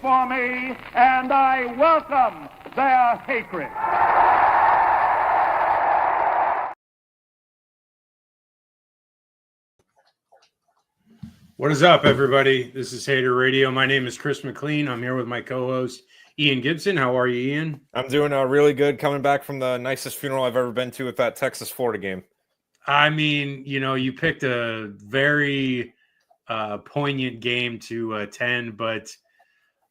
for me, and I welcome their hatred. What is up, everybody? This is Hater Radio. My name is Chris McLean. I'm here with my co-host, Ian Gibson. How are you, Ian? I'm doing really good, coming back from the nicest funeral I've ever been to with that Texas-Florida game. I mean, you picked a very poignant game to attend, but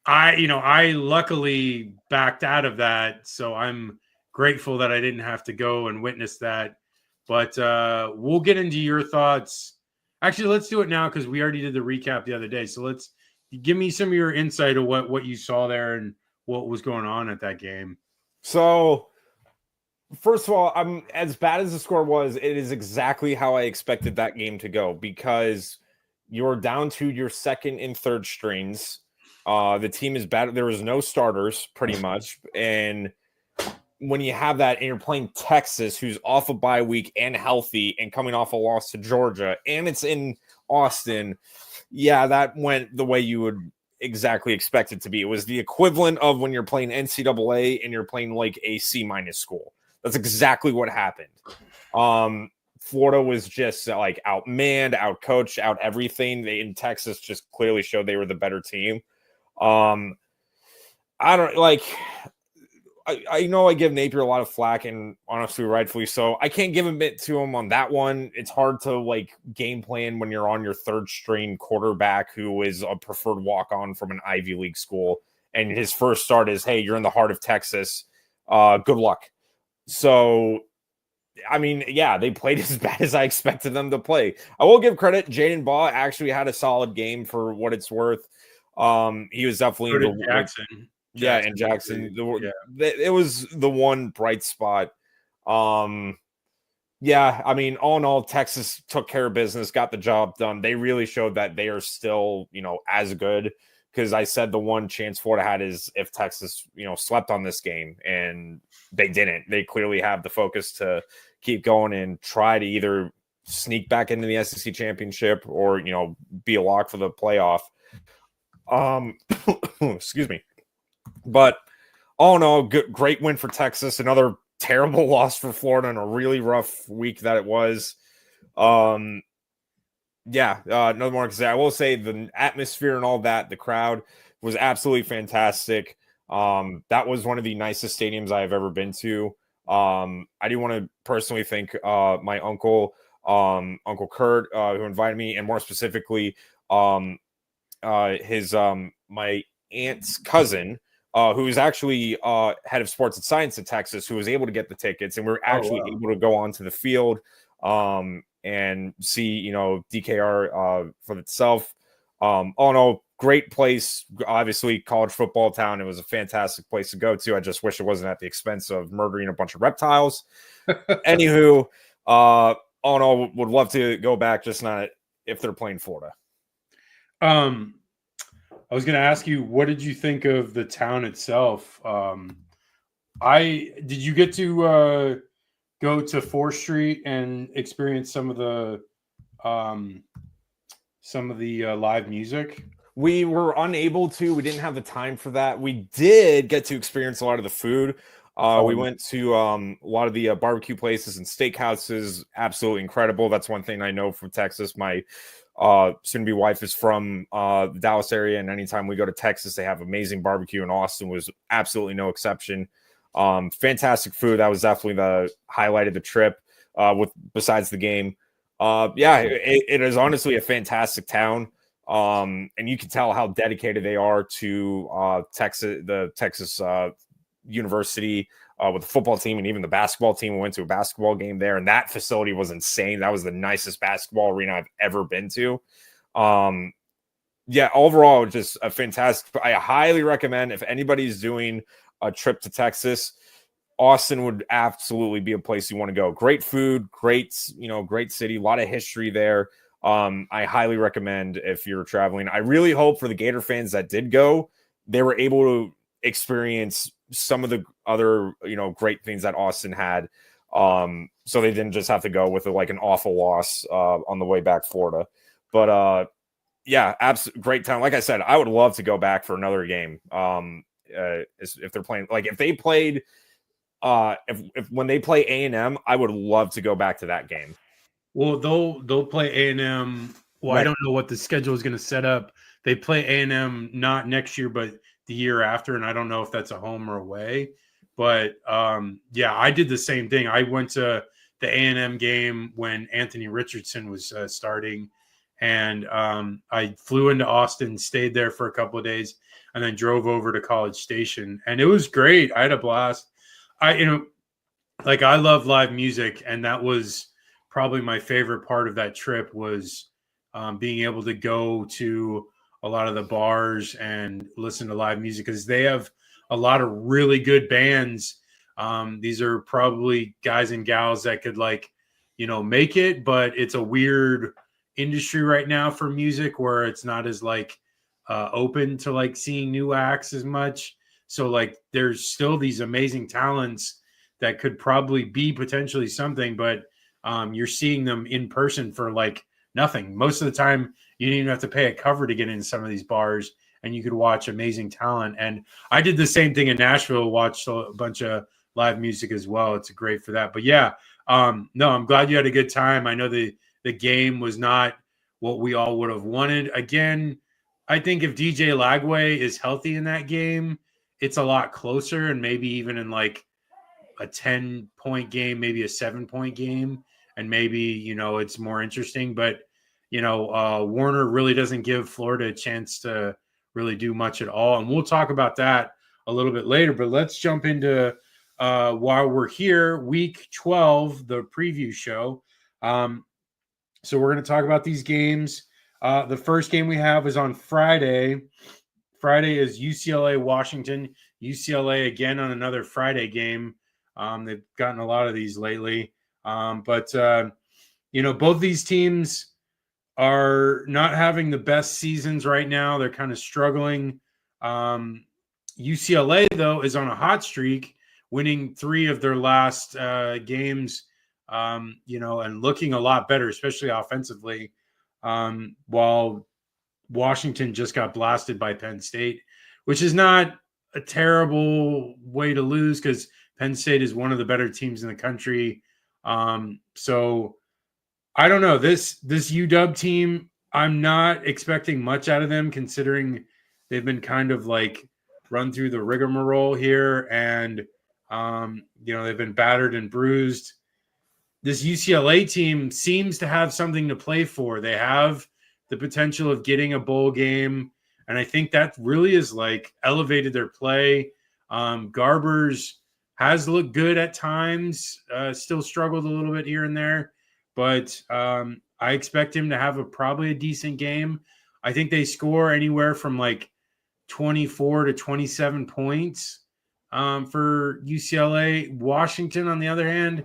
I luckily backed out of that, so I'm grateful that I didn't have to go and witness that. But we'll get into your thoughts. Actually, let's do it now because we already did the recap the other day. So let's give me some of your insight of what you saw there and what was going on at that game. So, first of all, I'm as bad as the score was, it is exactly how I expected that game to go because you're down to your second and third strings. The team is bad. There was no starters pretty much. And when you have that and you're playing Texas, who's off a bye week and healthy and coming off a loss to Georgia, and it's in Austin, yeah, that went the way you would exactly expect it to be. It was the equivalent of when you're playing NCAA and you're playing like a C- school. That's exactly what happened. Florida was just like outmanned, outcoached, out everything. They in Texas just clearly showed they were the better team. I don't like. I know I give Napier a lot of flack, and honestly, rightfully so. I can't give a bit to him on that one. It's hard to like game plan when you're on your third string quarterback who is a preferred walk-on from an Ivy League school, and his first start is, "Hey, you're in the heart of Texas. Good luck." So, I mean, yeah, they played as bad as I expected them to play. I will give credit. Jaden Baugh actually had a solid game for what it's worth. He was definitely Jackson. And Jackson. It was the one bright spot. Yeah, I mean, all in all, Texas took care of business, got the job done. They really showed that they are still, as good. Because I said the one chance Florida had is if Texas, slept on this game, and they didn't. They clearly have the focus to keep going and try to either sneak back into the SEC championship or, be a lock for the playoff. Excuse me. But all in all, great win for Texas. Another terrible loss for Florida in a really rough week that it was. No more to say. I will say the atmosphere and all that, the crowd was absolutely fantastic. That was one of the nicest stadiums I have ever been to. I do want to personally thank my uncle, Uncle Kurt, who invited me, and more specifically, my aunt's cousin, who is actually head of sports and science at Texas, who was able to get the tickets, and we were actually able to go onto the field and see, DKR for itself. All in all, great place. Obviously, college football town. It was a fantastic place to go to. I just wish it wasn't at the expense of murdering a bunch of reptiles. Anywho, all in all, would love to go back, just not if they're playing Florida. I was going to ask you, what did you think of the town itself? Did you get to go to 4th Street and experience some of the live music? We were unable to. We didn't have the time for that. We did get to experience a lot of the food. We went to a lot of the barbecue places and steakhouses. Absolutely incredible. That's one thing I know from Texas. My soon-to-be wife is from the Dallas area, and anytime we go to Texas, they have amazing barbecue, and Austin was absolutely no exception. Fantastic food. That was definitely the highlight of the trip, besides the game. It is honestly a fantastic town, and you can tell how dedicated they are to the Texas University, with the football team and even the basketball team. We went to a basketball game there, and that facility was insane. That was the nicest basketball arena I've ever been to. Overall, just a fantastic. I highly recommend, if anybody's doing a trip to Texas, Austin would absolutely be a place you want to go. Great food, great city, a lot of history there. I highly recommend if you're traveling. I really hope for the Gator fans that did go, they were able to experience some of the other, great things that Austin had. So they didn't just have to go with an awful loss on the way back to Florida. But Yeah, absolutely great time. Like I said, I would love to go back for another game. If they're playing, like if they played, if when they play A&M, I would love to go back to that game. Well, they'll play A&M. Well, I Right. don't know what the schedule is going to set up. They play A&M not next year, but the year after, and I don't know if that's a home or away. But yeah, I did the same thing. I went to the A&M game when Anthony Richardson was starting, and I flew into Austin, stayed there for a couple of days, and then drove over to College Station, and it was great. I had a blast. Like I love live music, and that was probably my favorite part of that trip was being able to go to a lot of the bars and listen to live music because they have a lot of really good bands. These are probably guys and gals that could make it, but it's a weird industry right now for music where it's not as open to seeing new acts as much. So there's still these amazing talents that could probably be potentially something, but you're seeing them in person for nothing. Most of the time, you didn't even have to pay a cover to get into some of these bars, and you could watch amazing talent. And I did the same thing in Nashville, watched a bunch of live music as well. It's great for that. But yeah, no, I'm glad you had a good time. I know the game was not what we all would have wanted. Again, I think if DJ Lagway is healthy in that game, it's a lot closer, and maybe even in a 10-point game, maybe a 7-point game, and maybe, it's more interesting. But, Warner really doesn't give Florida a chance to really do much at all. And we'll talk about that a little bit later. But let's jump into while we're here, week 12, the preview show. So we're going to talk about these games. The first game we have is on Friday. Friday is UCLA, Washington. UCLA again on another Friday game. They've gotten a lot of these lately. But both these teams are not having the best seasons right now. They're kind of struggling. UCLA, though, is on a hot streak, winning 3 of their last games, and looking a lot better, especially offensively, while Washington just got blasted by Penn State, which is not a terrible way to lose because Penn State is one of the better teams in the country. So I don't know. This UW team, I'm not expecting much out of them considering they've been kind of run through the rigmarole here and, they've been battered and bruised. This UCLA team seems to have something to play for. They have the potential of getting a bowl game, and I think that really is elevated their play. Garbers has looked good at times, still struggled a little bit here and there, but I expect him to have probably a decent game. I think they score anywhere from 24 to 27 points for UCLA. Washington, on the other hand,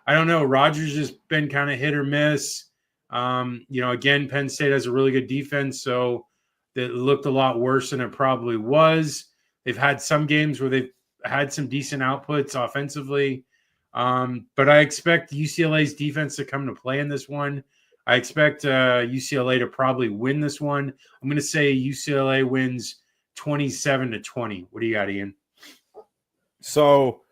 I don't know. Rogers has been kind of hit or miss. Again, Penn State has a really good defense, so it looked a lot worse than it probably was. They've had some games where they've had some decent outputs offensively. But I expect UCLA's defense to come to play in this one. I expect UCLA to probably win this one. I'm going to say UCLA wins 27-20. What do you got, Ian? So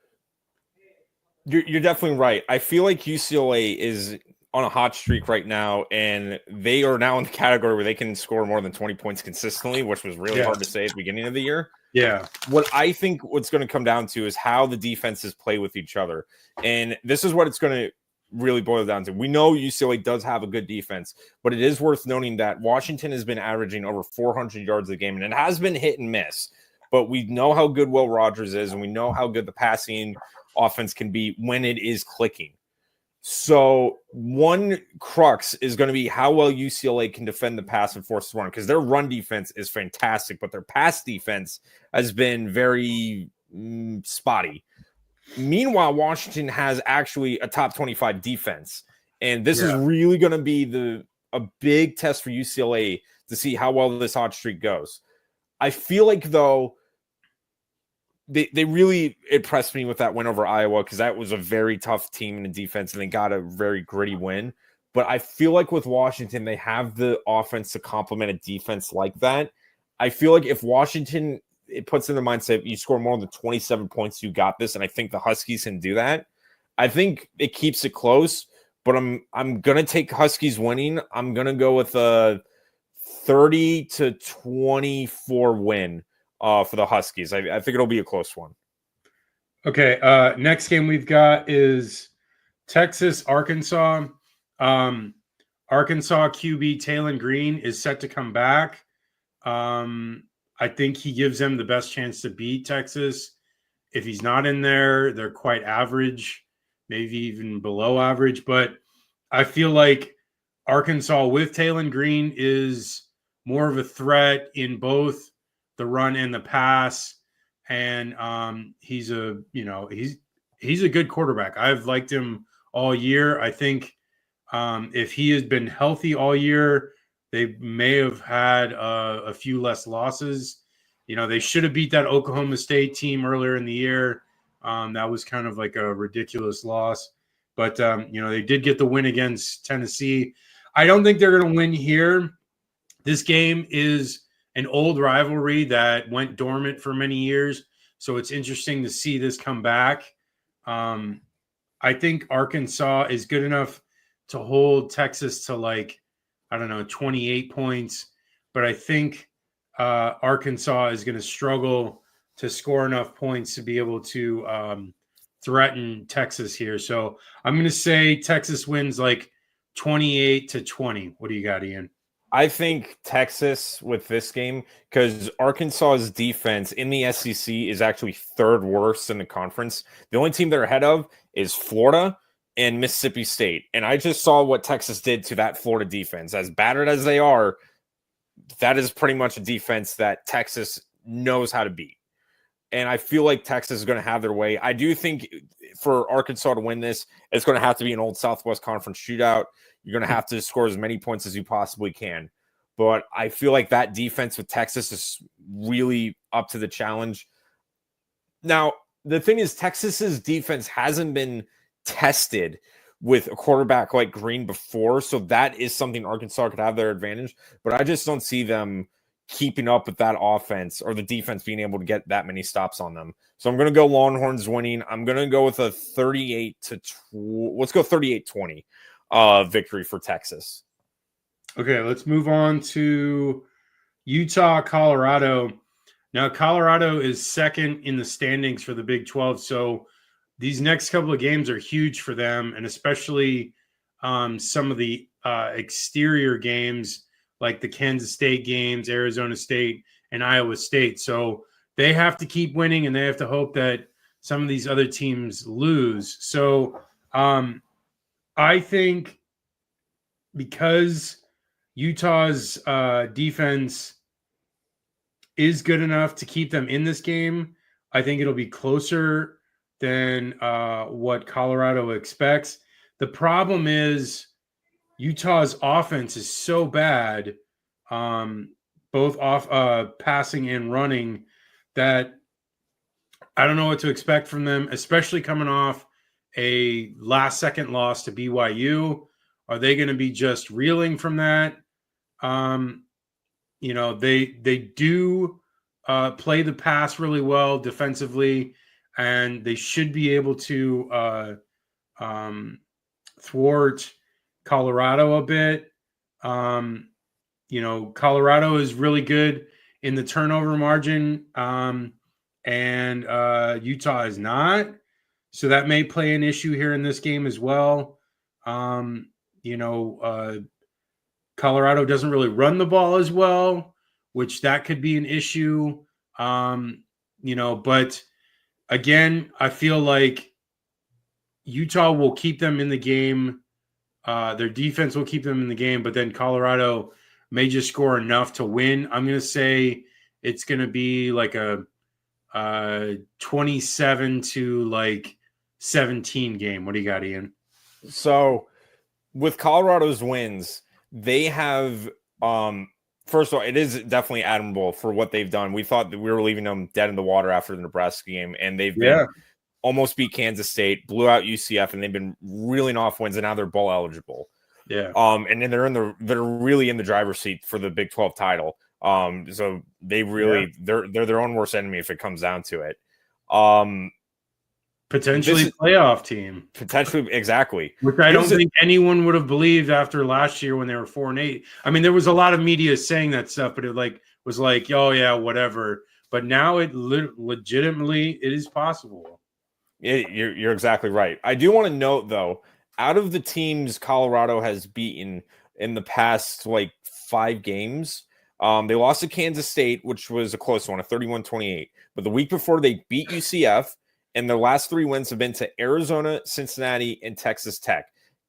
you're definitely right. I feel like UCLA is on a hot streak right now, and they are now in the category where they can score more than 20 points consistently, which was really hard to say at the beginning of the year. Yeah. What I think what's going to come down to is how the defenses play with each other. And this is what it's going to really boil down to. We know UCLA does have a good defense, but it is worth noting that Washington has been averaging over 400 yards a game, and it has been hit and miss. But we know how good Will Rogers is, and we know how good the passing offense can be when it is clicking. So one crux is going to be how well UCLA can defend the pass and force the run, because their run defense is fantastic, but their pass defense has been very spotty. Meanwhile, Washington has actually a top 25 defense, and this is really going to be a big test for UCLA to see how well this hot streak goes. I feel like, though, they really impressed me with that win over Iowa, because that was a very tough team in the defense, and they got a very gritty win. But I feel like with Washington, they have the offense to complement a defense like that. I feel like if Washington, it puts in their mindset, you score more than 27 points, you got this. And I think the Huskies can do that. I think it keeps it close, but I'm gonna take Huskies winning. I'm gonna go with a 30-24 win for the Huskies. I think it'll be a close one. Okay. Next game we've got is Texas, Arkansas. Arkansas QB Talon Green is set to come back. I think he gives them the best chance to beat Texas. If he's not in there, they're quite average, maybe even below average. But I feel like Arkansas with Talon Green is more of a threat in both the run and the pass. And he's a good quarterback. I've liked him all year. I think if he has been healthy all year, they may have had a few less losses. They should have beat that Oklahoma State team earlier in the year. That was kind of like a ridiculous loss. But, they did get the win against Tennessee. I don't think they're going to win here. This game is an old rivalry that went dormant for many years. So it's interesting to see this come back. I think Arkansas is good enough to hold Texas to 28 points. But I think Arkansas is going to struggle to score enough points to be able to threaten Texas here. So I'm going to say Texas wins 28-20. What do you got, Ian? I think Texas with this game, because Arkansas's defense in the SEC is actually third worst in the conference. The only team they're ahead of is Florida and Mississippi State. And I just saw what Texas did to that Florida defense. As battered as they are, that is pretty much a defense that Texas knows how to beat. And I feel like Texas is going to have their way. I do think for Arkansas to win this, it's going to have to be an old Southwest Conference shootout. You're going to have to score as many points as you possibly can. But I feel like that defense with Texas is really up to the challenge. Now, the thing is, Texas's defense hasn't been tested with a quarterback like Green before, so that is something Arkansas could have their advantage. But I just don't see them keeping up with that offense or the defense being able to get that many stops on them. So I'm going to go Longhorns winning. I'm going to go with a 38-20 victory for Texas. Okay, let's move on to Utah, Colorado. Now, Colorado is second in the standings for the Big 12, so these next couple of games are huge for them, and especially some of the exterior games like the Kansas State games, Arizona State, and Iowa State. So they have to keep winning, and they have to hope that some of these other teams lose. So I think because Utah's defense is good enough to keep them in this game, I think it'll be closer than what Colorado expects. The problem is Utah's offense is so bad, both off passing and running, that I don't know what to expect from them, especially coming off a last-second loss to BYU. Are they going to be just reeling from that? They do play the pass really well defensively, and they should be able to thwart Colorado a bit. Colorado is really good in the turnover margin, and Utah is not. So that may play an issue here in this game as well. Colorado doesn't really run the ball as well, which that could be an issue. But again, I feel like Utah will keep them in the game. Their defense will keep them in the game, but then Colorado may just score enough to win. I'm going to say it's going to be like a 27-17 game. What do you got, Ian? So with Colorado's wins, they have first of all, it is definitely admirable for what they've done. We thought that we were leaving them dead in the water after the Nebraska game, and they've been almost beat Kansas State, blew out UCF, and they've been reeling off wins, and now they're bowl eligible. Yeah. And then they're really in the driver's seat for the Big 12 title. So they really they're their own worst enemy if it comes down to it. Potentially playoff team. Potentially, exactly. Which I don't think anyone would have believed after last year when they were 4-8. I mean, there was a lot of media saying that stuff, but it was like, oh yeah, whatever. But now it legitimately it is possible. You're exactly right. I do want to note though, out of the teams Colorado has beaten in the past 5 games, they lost to Kansas State, which was a close one, a 31-28. But the week before they beat UCF. And their last 3 wins have been to Arizona, Cincinnati, and Texas Tech.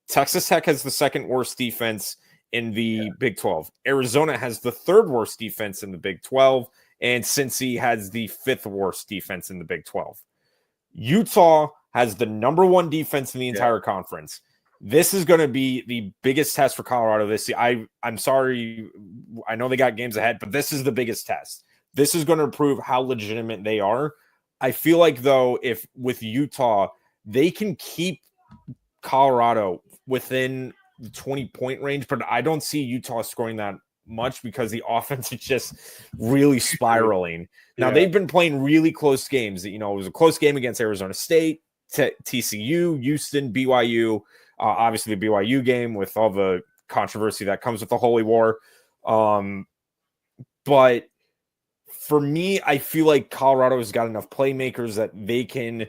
Texas Tech has the 2nd worst defense in the Big 12. Arizona has the 3rd worst defense in the Big 12. And Cincy has the 5th worst defense in the Big 12. Utah has the number 1 defense in the entire conference. This is going to be the biggest test for Colorado this year. I'm sorry. I know they got games ahead, but this is the biggest test. This is going to prove how legitimate they are. I feel like, though, if with Utah, they can keep Colorado within the 20-point range, but I don't see Utah scoring that much because the offense is just really spiraling. Now, they've been playing really close games. It was a close game against Arizona State, TCU, Houston, BYU, obviously the BYU game with all the controversy that comes with the Holy War. But for me, I feel like Colorado has got enough playmakers that they can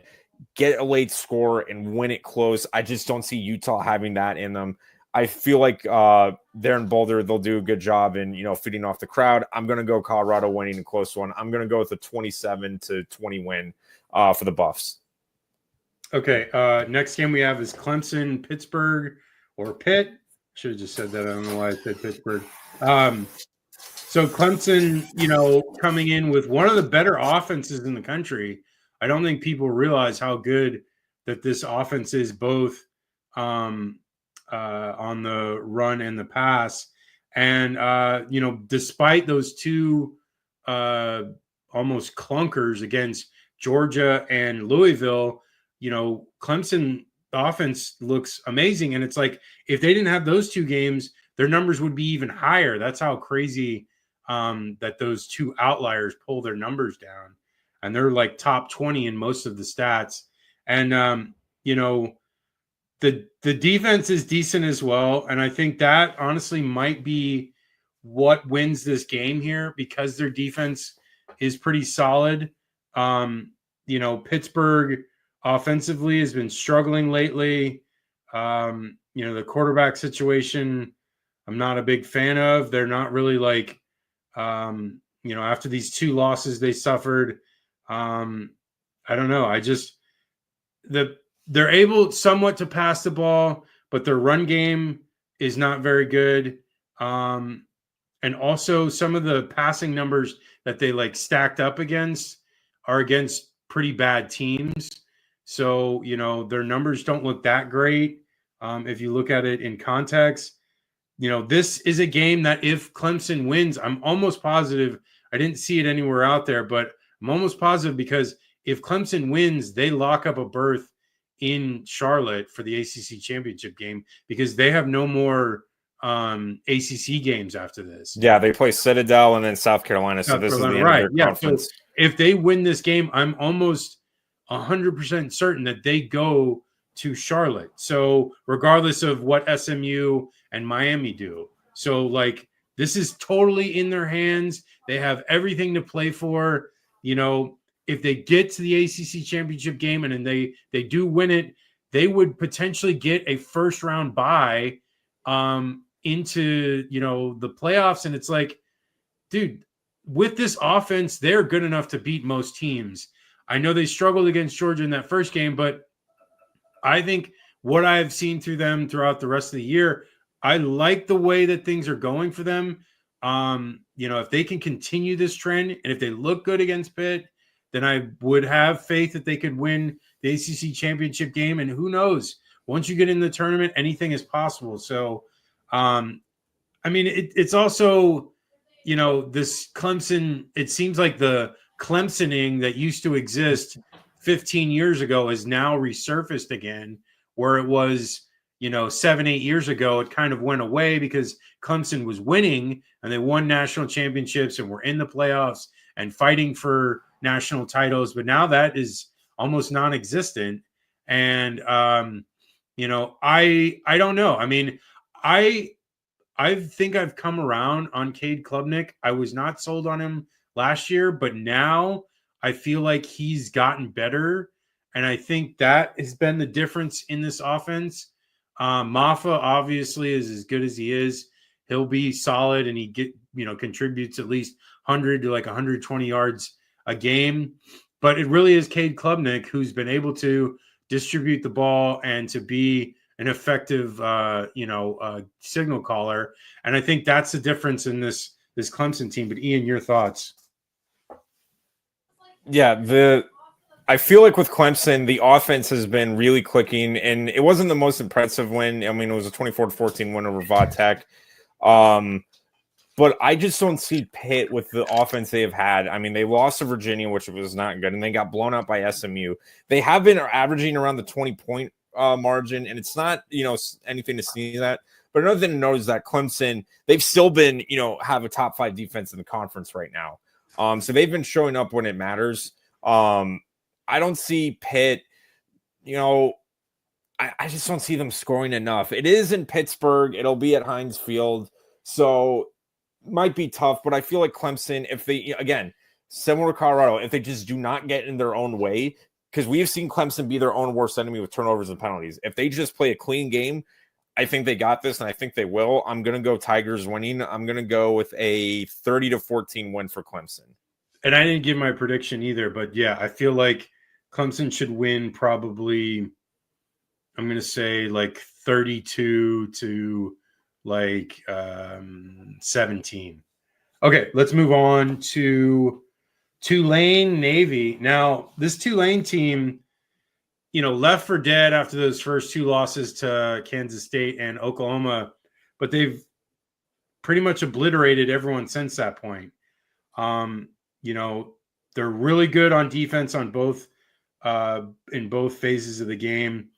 get a late score and win it close. I just don't see Utah having that in them. I feel like they're in Boulder. They'll do a good job in, feeding off the crowd. I'm going to go Colorado winning a close one. I'm going to go with a 27-20 win for the Buffs. Okay. Next game we have is Clemson, Pittsburgh, or Pitt. Should have just said that. I don't know why I said Pittsburgh. So Clemson, coming in with one of the better offenses in the country. I don't think people realize how good that this offense is, both on the run and the pass. And, despite those 2 almost clunkers against Georgia and Louisville, Clemson offense looks amazing. And it's like, if they didn't have those 2 games, their numbers would be even higher. That's how crazy that those 2 outliers pull their numbers down, and they're like top 20 in most of the stats. And the defense is decent as well, and I think that honestly might be what wins this game here because their defense is pretty solid. Pittsburgh offensively has been struggling lately. The quarterback situation I'm not a big fan of. They're not really after these 2 losses they suffered, I don't know. They're able somewhat to pass the ball, but their run game is not very good. And also some of the passing numbers that they stacked up against are against pretty bad teams. So, their numbers don't look that great. If you look at it in context, this is a game that if Clemson wins, I'm almost positive. I didn't see it anywhere out there, but I'm almost positive because if Clemson wins, they lock up a berth in Charlotte for the ACC championship game because they have no more ACC games after this. Yeah, they play Citadel and then South Carolina. So this is the end of their conference. So if they win this game, I'm almost 100% certain that they go to Charlotte. So regardless of what SMU and Miami do. So this is totally in their hands. They have everything to play for. If they get to the ACC championship game and then they do win it, they would potentially get a first round bye into the playoffs. And it's like, dude, with this offense, they're good enough to beat most teams. I know they struggled against Georgia in that first game, but I think what I've seen through them throughout the rest of the year, I like the way that things are going for them. If they can continue this trend and if they look good against Pitt, then I would have faith that they could win the ACC championship game. And who knows, once you get in the tournament, anything is possible. So, it's also, this Clemson, it seems like the Clemsoning that used to exist 15 years ago is now resurfaced again, where it was, 7-8 years ago, it kind of went away because Clemson was winning and they won national championships and were in the playoffs and fighting for national titles. But now that is almost non-existent. And, I don't know. I mean, I think I've come around on Cade Klubnik. I was not sold on him last year, but now I feel like he's gotten better. And I think that has been the difference in this offense. Maffa obviously is as good as he is. He'll be solid and he contributes at least 100 to like 120 yards a game. But it really is Cade Klubnik who's been able to distribute the ball and to be an effective, signal caller. And I think that's the difference in this Clemson team. But Ian, your thoughts? Yeah, I feel like with Clemson, the offense has been really clicking, and it wasn't the most impressive win. I mean, it was a 24-14 win over Va-Tech. But I just don't see Pitt with the offense they have had. I mean, they lost to Virginia, which was not good, and they got blown out by SMU. They have been averaging around the 20-point margin, and it's not, anything to see that. But another thing to note is that Clemson, they've still been, have a top 5 defense in the conference right now. So they've been showing up when it matters. I don't see Pitt, I just don't see them scoring enough. It is in Pittsburgh. It'll be at Heinz Field. So might be tough, but I feel like Clemson, if they, again, similar to Colorado, if they just do not get in their own way, because we have seen Clemson be their own worst enemy with turnovers and penalties. If they just play a clean game, I think they got this, and I think they will. I'm going to go Tigers winning. I'm going to go with a 30-14 win for Clemson. And I didn't give my prediction either, but yeah, I feel like Clemson should win probably, I'm going to say like 32 to like 17. Okay, let's move on to Tulane Navy. Now, this Tulane team, left for dead after those first 2 losses to Kansas State and Oklahoma, but they've pretty much obliterated everyone since that point. They're really good on defense on both in both phases of the game.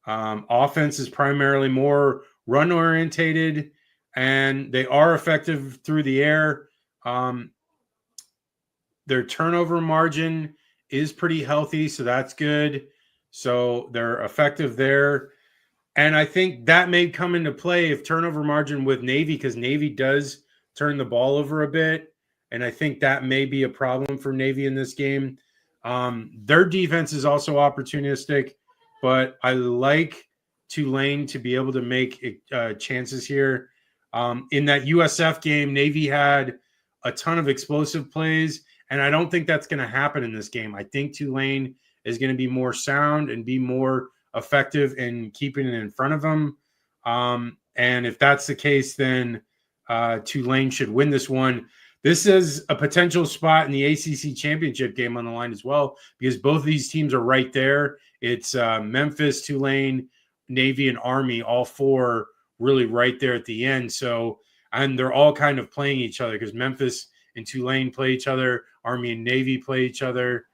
Offense is primarily more run orientated, and they are effective through the air. Their turnover margin is pretty healthy, so that's good. So they're effective there. And I think that may come into play if turnover margin with Navy, because Navy does turn the ball over a bit. And I think that may be a problem for Navy in this game. Their defense is also opportunistic, but I like Tulane to be able to make chances here. In that USF game, Navy had a ton of explosive plays, and I don't think that's going to happen in this game. I think Tulane is going to be more sound and be more effective in keeping it in front of them. And if that's the case, then Tulane should win this one. This is a potential spot in the ACC championship game on the line as well, because both of these teams are right there. It's Memphis, Tulane, Navy, and Army, all 4 really right there at the end. So, and they're all kind of playing each other because Memphis and Tulane play each other, Army and Navy play each other.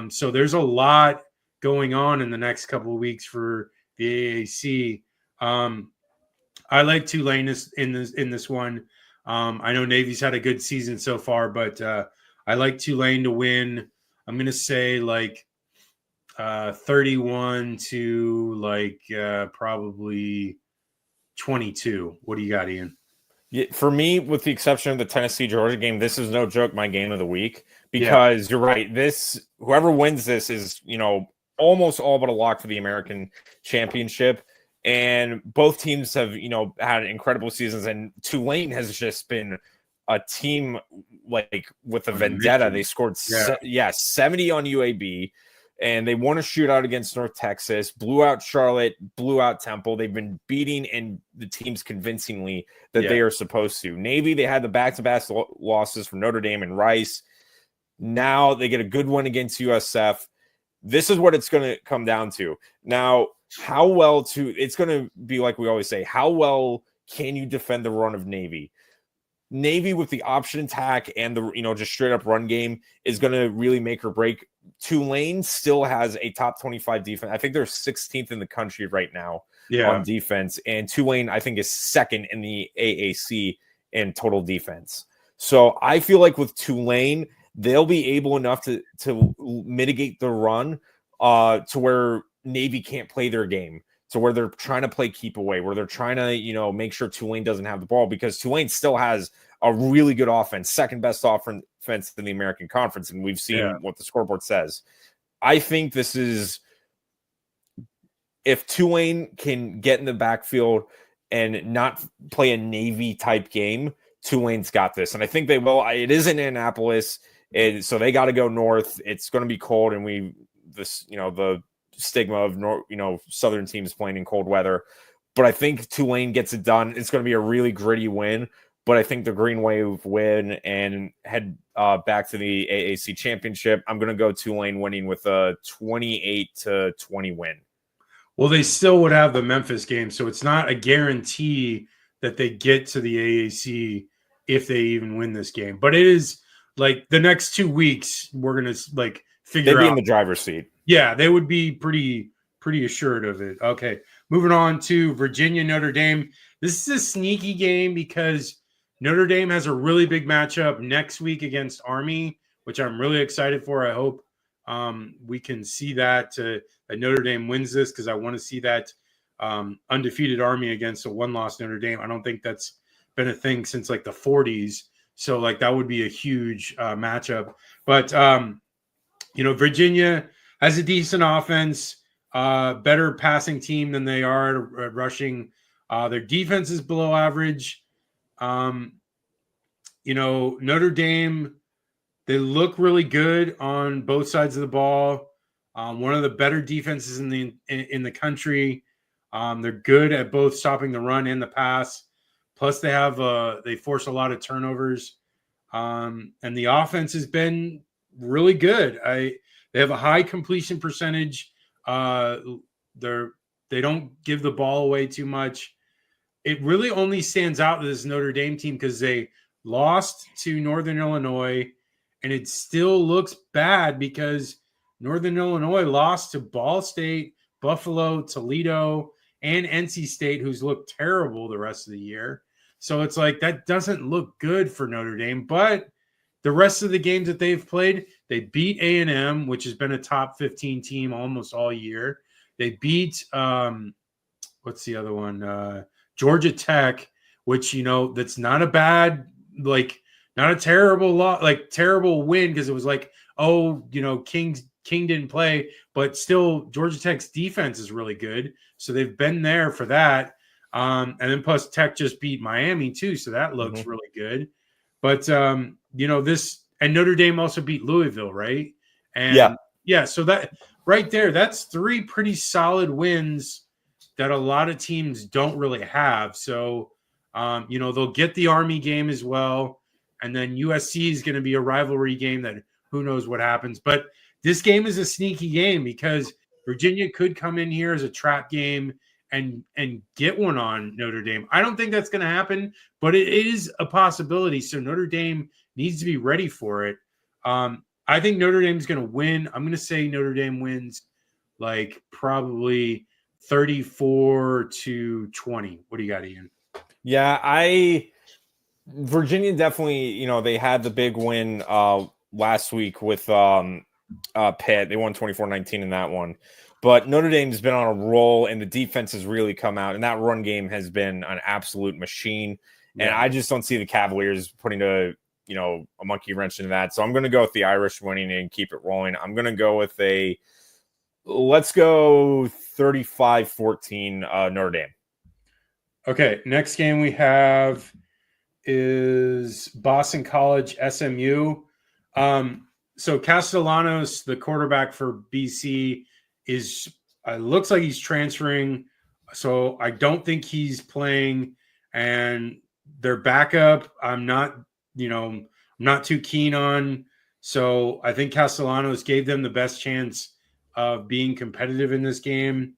So there's a lot going on in the next couple of weeks for the AAC. I like Tulane in this one. I know Navy's had a good season so far, but I like Tulane to win. I'm going to say like 31 to like probably 22. What do you got, Ian? Yeah, for me, with the exception of the Tennessee-Georgia game, this is no joke my game of the week, because You're right. Whoever wins this is, almost all but a lock for the American championship. And both teams have, had incredible seasons, and Tulane has just been a team like with a vendetta. They scored 70 on UAB, and they won a shootout against North Texas, blew out Charlotte, blew out Temple. They've been beating the teams convincingly that they are supposed to. Navy, they had the back-to-back losses for Notre Dame and Rice. Now they get a good one against USF. This is what it's going to come down to. Now, it's going to be like we always say, how well can you defend the run of Navy? Navy with the option attack and the just straight up run game is going to really make or break. Tulane still has a top 25 defense. I think they're 16th in the country right now on defense, and Tulane I think is second in the AAC in total defense. So I feel like with Tulane, they'll be able enough to mitigate the run to where Navy can't play their game. So where they're trying to play keep away, where they're trying to, make sure Tulane doesn't have the ball, because Tulane still has a really good offense, second best offense in the American Conference. And we've seen what the scoreboard says. I think this is, if Tulane can get in the backfield and not play a Navy type game, Tulane's got this. And I think they will. It is in Annapolis, so they got to go north. It's going to be cold. And the stigma of southern teams playing in cold weather, but I think Tulane gets it done. It's going to be a really gritty win, but I think the Green Wave win and head back to the AAC championship. I'm going to go Tulane winning with a 28-20 win. Well, they still would have the Memphis game, so it's not a guarantee that they get to the AAC if they even win this game, but it is like the next 2 weeks we're going to figure out. They'd be in the driver's seat. Yeah, they would be pretty assured of it. Okay, moving on to Virginia, Notre Dame. This is a sneaky game because Notre Dame has a really big matchup next week against Army, which I'm really excited for. I hope we can see that Notre Dame wins this, because I want to see that undefeated Army against a one-loss Notre Dame. I don't think that's been a thing since the 40s. So that would be a huge matchup. But Virginia has a decent offense, better passing team than they are at rushing. Their defense is below average. Notre Dame, they look really good on both sides of the ball. One of the better defenses in the country. They're good at both stopping the run and the pass. Plus, they force a lot of turnovers, and the offense has been really good. They have a high completion percentage. They don't give the ball away too much. It really only stands out to this Notre Dame team because they lost to Northern Illinois, and it still looks bad because Northern Illinois lost to Ball State, Buffalo, Toledo, and NC State, who's looked terrible the rest of the year. So it's that doesn't look good for Notre Dame, but the rest of the games that they've played, they beat A&M, which has been a top 15 team almost all year. They beat, what's the other one? Georgia Tech, which, that's not a bad, not a terrible terrible win, because it was King didn't play, but still Georgia Tech's defense is really good. So they've been there for that. And then plus Tech just beat Miami too. So that looks really good. But, this, and Notre Dame also beat Louisville, right? And so that right there, that's three pretty solid wins that a lot of teams don't really have. So, they'll get the Army game as well. And then USC is going to be a rivalry game that who knows what happens. But this game is a sneaky game because Virginia could come in here as a trap game and get one on Notre Dame. I don't think that's going to happen, but it is a possibility. So Notre Dame needs to be ready for it. I think Notre Dame is going to win. I'm going to say Notre Dame wins probably 34-20. What do you got, Ian? Yeah, Virginia definitely, they had the big win last week with Pitt. They won 24-19 in that one. But Notre Dame's been on a roll, and the defense has really come out, and that run game has been an absolute machine. Yeah. And I just don't see the Cavaliers putting a monkey wrench into that. So I'm going to go with the Irish winning and keep it rolling. I'm going to go with let's go 35-14 Notre Dame. Okay, next game we have is Boston College SMU. So Castellanos, the quarterback for BC, looks like he's transferring. So I don't think he's playing. And their backup, I'm not too keen on. So I think Castellanos gave them the best chance of being competitive in this game.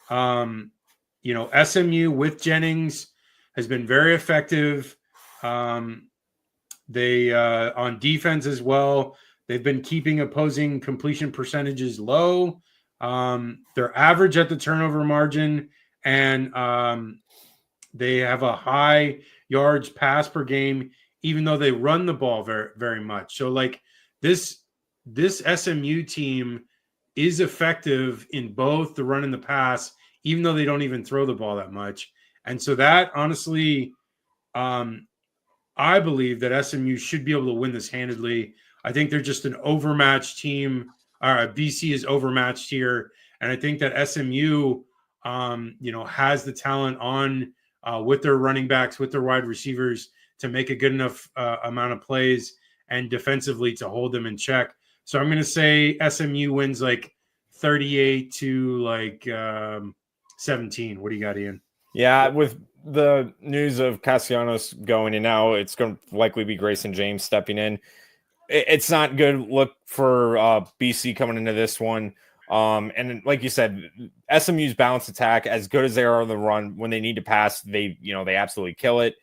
SMU with Jennings has been very effective. They on defense as well. They've been keeping opposing completion percentages low. They're average at the turnover margin, and they have a high yards pass per game, even though they run the ball very, very much. So, like this SMU team is effective in both the run and the pass, even though they don't even throw the ball that much. And so that honestly, I believe that SMU should be able to win this handedly. I think they're just an overmatched team. BC is overmatched here, and I think that SMU, has the talent on with their running backs, with their wide receivers to make a good enough amount of plays and defensively to hold them in check. So I'm going to say SMU wins like 38 to like 17. What do you got, Ian? Yeah, with the news of Castellanos going in now, it's going to likely be Grayson James stepping in. It's not good look for BC coming into this one. And like you said, SMU's balanced attack, as good as they are on the run, when they need to pass, they absolutely kill it.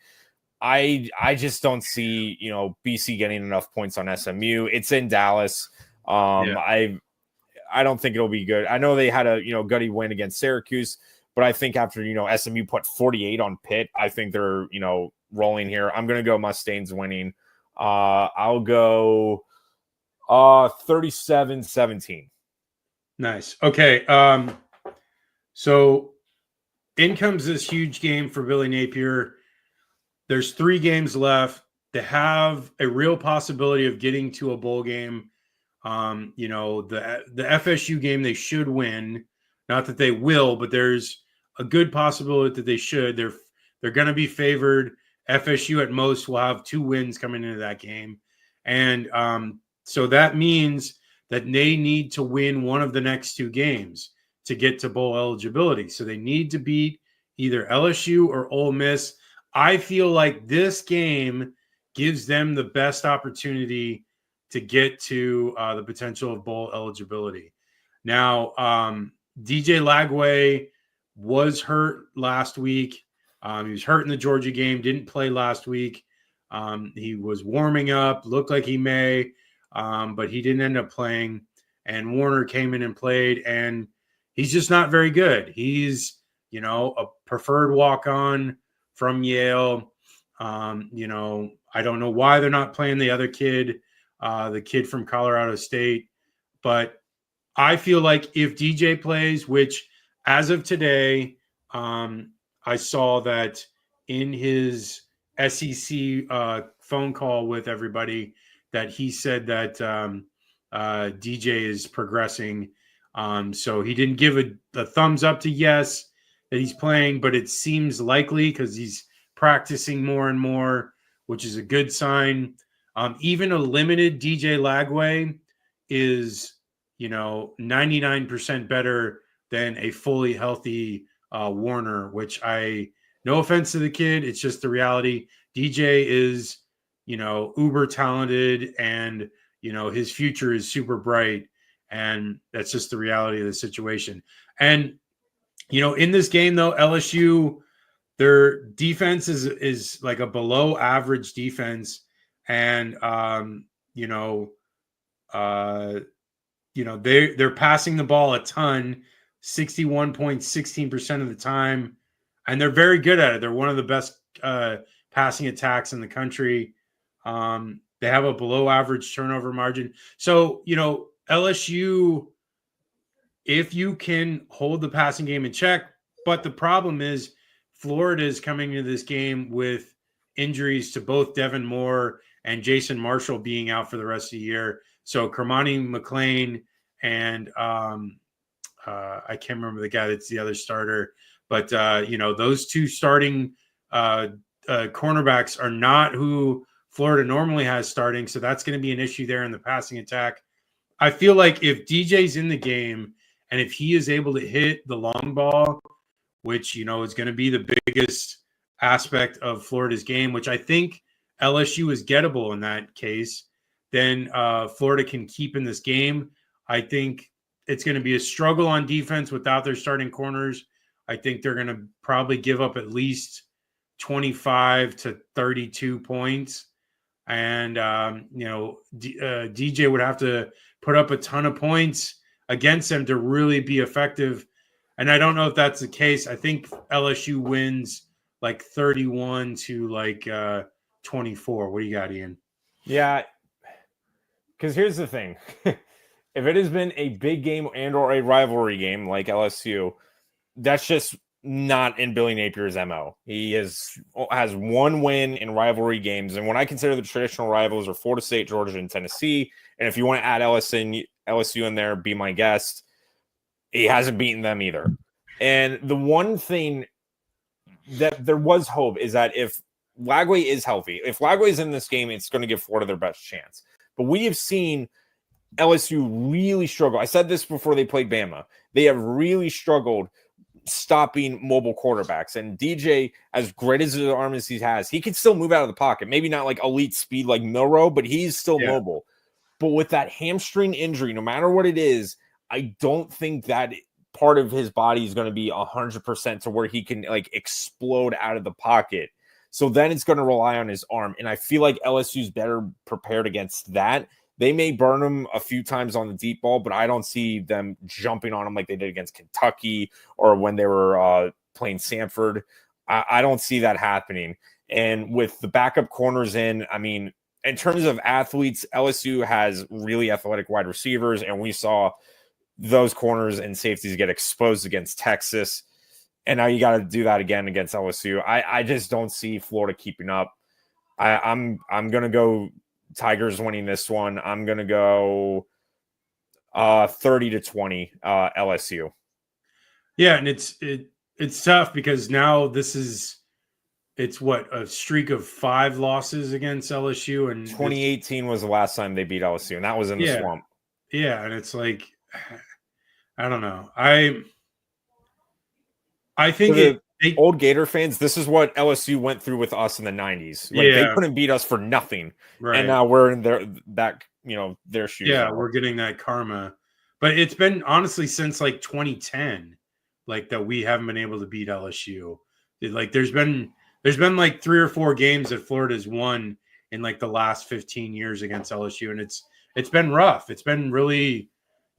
I just don't see, BC getting enough points on SMU. It's in Dallas. I don't think it'll be good. I know they had a, gutty win against Syracuse, but I think after, SMU put 48 on Pitt, I think they're, rolling here. I'm going to go Mustangs winning. I'll go 37-17. Nice. Okay. So in comes this huge game for Billy Napier. There's 3 games left. They have a real possibility of getting to a bowl game. The FSU game they should win. Not that they will, but there's a good possibility that they should. They're going to be favored. FSU at most will have 2 wins coming into that game. And so that means that they need to win one of the next 2 games to get to bowl eligibility. So they need to beat either LSU or Ole Miss. I feel like this game gives them the best opportunity to get to the potential of bowl eligibility. Now, DJ Lagway was hurt last week. He was hurt in the Georgia game, didn't play last week. He was warming up, looked like he may, but he didn't end up playing. And Warner came in and played, and he's just not very good. He's, a preferred walk-on from Yale. I don't know why they're not playing the other kid, the kid from Colorado State. But I feel like if DJ plays, which as of today, I saw that in his SEC phone call with everybody that he said that DJ is progressing. So he didn't give a thumbs up to yes that he's playing, but it seems likely because he's practicing more and more, which is a good sign. Even a limited DJ Lagway is, 99% better than a fully healthy Warner, which no offense to the kid, it's just the reality. DJ is, uber talented and, his future is super bright. And that's just the reality of the situation. And, in this game, though, LSU, their defense is like a below average defense. And, they're passing the ball a ton, 61.16% of the time. And they're very good at it. They're one of the best passing attacks in the country. They have a below average turnover margin. So, LSU, if you can hold the passing game in check, but the problem is Florida is coming into this game with injuries to both Devin Moore and Jason Marshall being out for the rest of the year. So Kermani McLean and I can't remember the guy that's the other starter, but those 2 starting cornerbacks are not who Florida normally has starting. So that's going to be an issue there in the passing attack. I feel like if DJ's in the game and if he is able to hit the long ball, which, is going to be the biggest aspect of Florida's game, which I think LSU is gettable in that case, then Florida can keep in this game. I think it's going to be a struggle on defense without their starting corners. I think they're going to probably give up at least 25 to 32 points. And, DJ would have to put up a ton of points against them to really be effective. And I don't know if that's the case. I think LSU wins like 31 to 24. What do you got, Ian? Yeah, because here's the thing. If it has been a big game and or a rivalry game like LSU, that's just not in Billy Napier's MO. He has one win in rivalry games. And when I consider the traditional rivals are Florida State, Georgia, and Tennessee, and if you want to add LSU in there, be my guest, he hasn't beaten them either. And the one thing that there was hope is that if Lagway is healthy, if Lagway is in this game, it's going to give Florida their best chance. But we have seen LSU really struggle. I said this before they played Bama. They have really struggled stopping mobile quarterbacks. And DJ, as great as his arm as he has, he can still move out of the pocket. Maybe not like elite speed like Milroe, but he's still mobile. But with that hamstring injury, no matter what it is, I don't think that part of his body is going to be 100% to where he can like explode out of the pocket. So then it's going to rely on his arm. And I feel like LSU's better prepared against that. They may burn him a few times on the deep ball, but I don't see them jumping on him like they did against Kentucky or when they were playing Samford. I don't see that happening. And with the backup corners in terms of athletes, LSU has really athletic wide receivers, and we saw those corners and safeties get exposed against Texas. And now you got to do that again against LSU. I just don't see Florida keeping up. I'm going to go Tigers winning this one. I'm going to go 30-20 LSU. Yeah, and it's tough because now it's what, a streak of 5 losses against LSU, and 2018 was the last time they beat LSU, and that was in the swamp. Yeah, and it's like, I don't know. I think old Gator fans, this is what LSU went through with us in the 90s. Like they couldn't beat us for nothing. Right. And now we're in their shoes. Yeah, now. We're getting that karma. But it's been honestly since like 2010, like that we haven't been able to beat LSU. Like there's been like 3 or 4 games that Florida's won in like the last 15 years against LSU, and it's been rough. It's been really,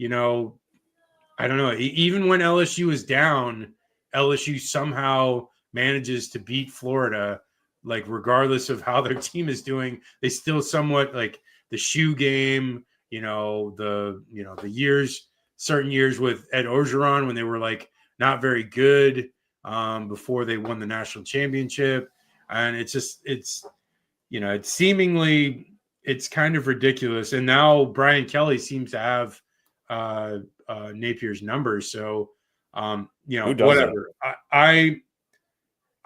I don't know. Even when LSU is down, LSU somehow manages to beat Florida, like regardless of how their team is doing. They still somewhat like the shoe game, the certain years with Ed Orgeron when they were like not very good before they won the national championship. And it's seemingly it's kind of ridiculous. And now Brian Kelly seems to have Napier's numbers. So, whatever. I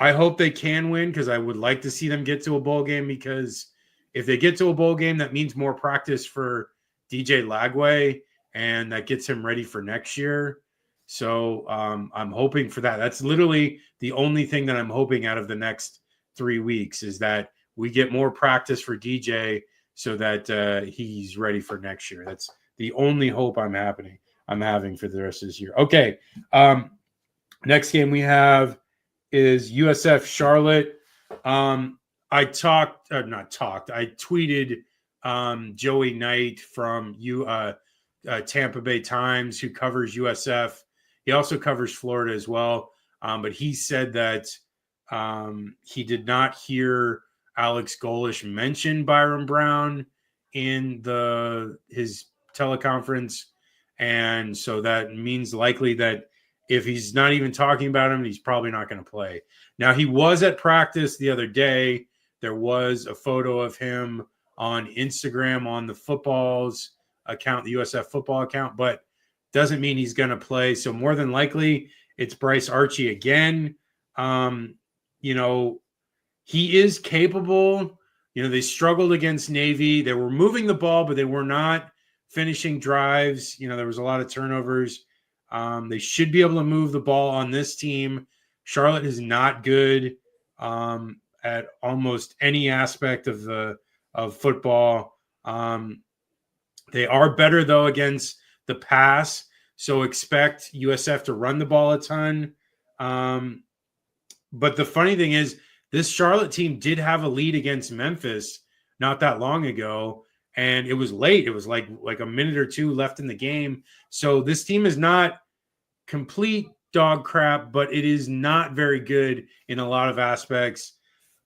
hope they can win because I would like to see them get to a bowl game, because if they get to a bowl game, that means more practice for DJ Lagway, and that gets him ready for next year. So I'm hoping for that. That's literally the only thing that I'm hoping out of the next 3 weeks is that we get more practice for DJ so that he's ready for next year. That's the only hope I'm having for the rest of this year. Okay. Next game we have is USF Charlotte. I tweeted Joey Knight from Tampa Bay Times, who covers USF. He also covers Florida as well. But he said that he did not hear Alex Golesh mention Byron Brown in his teleconference. And so that means likely that if he's not even talking about him, he's probably not going to play. Now, he was at practice the other day. There was a photo of him on Instagram on the football's account, the USF football account, but doesn't mean he's going to play. So more than likely, it's Bryce Archie again. He is capable. They struggled against Navy. They were moving the ball, but they were not finishing drives. There was a lot of turnovers. They should be able to move the ball on this team. Charlotte is not good at almost any aspect of football. They are better though against the pass, so expect USF to run the ball a ton. But the funny thing is this Charlotte team did have a lead against Memphis not that long ago, and it was late. It was like a minute or two left in the game. So this team is not complete dog crap, but it is not very good in a lot of aspects.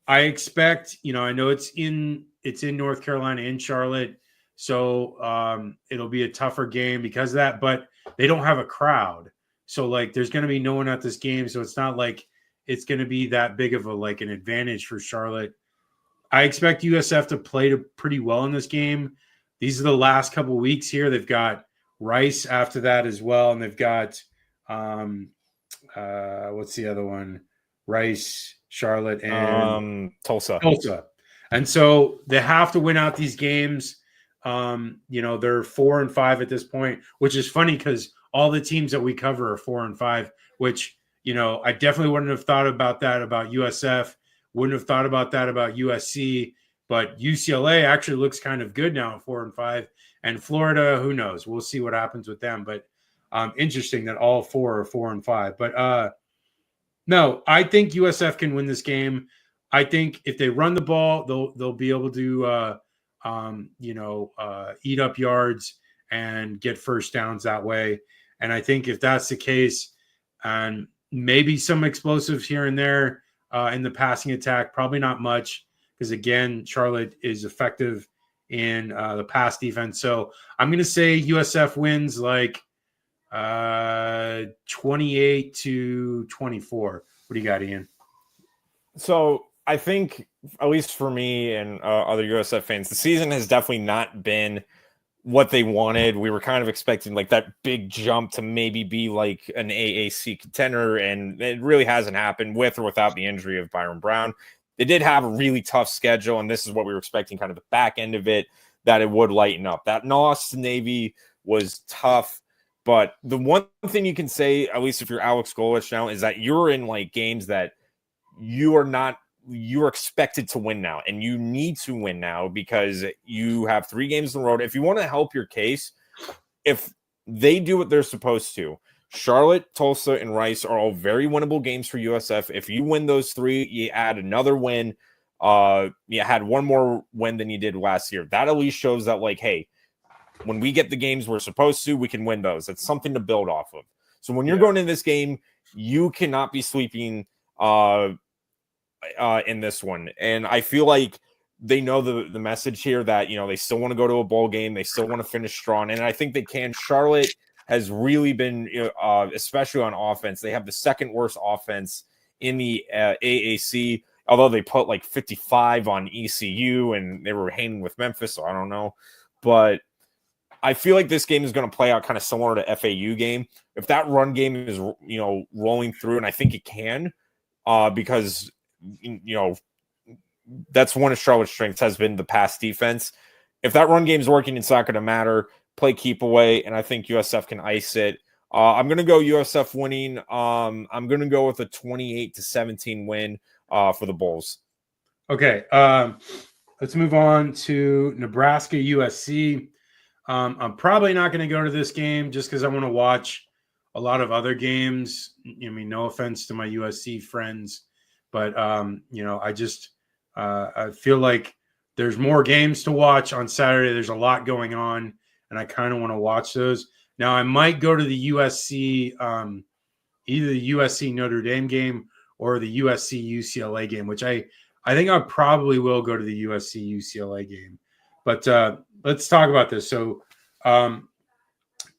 I expect, I know it's in North Carolina, in Charlotte, so it'll be a tougher game because of that, but they don't have a crowd. So like there's going to be no one at this game, so it's not like it's going to be that big of an advantage for Charlotte. I expect USF to play pretty well in this game. These are the last couple of weeks here. They've got Rice after that as well, and they've got what's the other one? Rice, Charlotte, and Tulsa. And so they have to win out these games. They're 4-5 at this point, which is funny because all the teams that we cover are 4-5, which, I definitely wouldn't have thought about that about USF, wouldn't have thought about that about USC, but UCLA actually looks kind of good now at 4-5. And Florida, who knows? We'll see what happens with them. But interesting that all four are 4-5. But no, I think USF can win this game. I think if they run the ball, they'll be able to eat up yards and get first downs that way. And I think if that's the case, and maybe some explosives here and there in the passing attack, probably not much, because again, Charlotte is effective in the pass defense. So I'm going to say USF wins like 28-24. What do you got, Ian? So I think, at least for me and other USF fans, the season has definitely not been what they wanted. We were kind of expecting like that big jump to maybe be like an AAC contender, and it really hasn't happened with or without the injury of Byron Brown. They did have a really tough schedule, and this is what we were expecting, kind of the back end of it, that it would lighten up. That loss to Navy was tough, but the one thing you can say, at least if you're Alex Golich now, is that you're in like games that you're expected to win now, and you need to win now because you have 3 games in the road. If you want to help your case, if they do what they're supposed to, Charlotte, Tulsa, and Rice are all very winnable games for USF. If you win those 3, you add another win. You had one more win than you did last year. That at least shows that, like, hey, when we get the games we're supposed to, we can win those. It's something to build off of. So when you're going in this game, you cannot be sleeping in this one. And I feel like they know the message here that, they still want to go to a bowl game. They still want to finish strong. And I think they can. Charlotte has really been, especially on offense, they have the second worst offense in the AAC, although they put like 55 on ECU and they were hanging with Memphis. So I don't know. But I feel like this game is going to play out kind of similar to FAU game. If that run game is, rolling through, and I think it can, because, that's one of Charlotte's strengths has been the pass defense. If that run game is working, it's not going to matter. Play keep away, and I think USF can ice it. I'm going to go USF winning. I'm going to go with a 28-17 win for the Bulls. Okay, let's move on to Nebraska USC. I'm probably not going to go to this game just because I want to watch a lot of other games. I mean, no offense to my USC friends, but I just I feel like there's more games to watch on Saturday. There's a lot going on, and I kind of want to watch those. Now, I might go to the USC, either the USC Notre Dame game or the USC UCLA game, which I think I probably will go to the USC UCLA game. But let's talk about this. So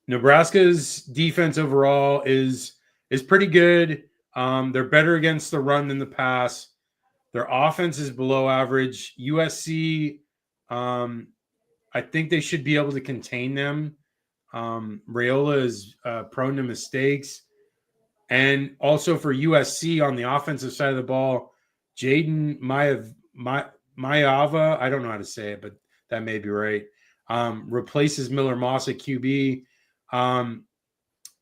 Nebraska's defense overall is pretty good. They're better against the run than the pass. Their offense is below average. USC, I think they should be able to contain them. Raiola is prone to mistakes. And also for USC on the offensive side of the ball, Jaden Maiava, I don't know how to say it, but that may be right, replaces Miller Moss at QB.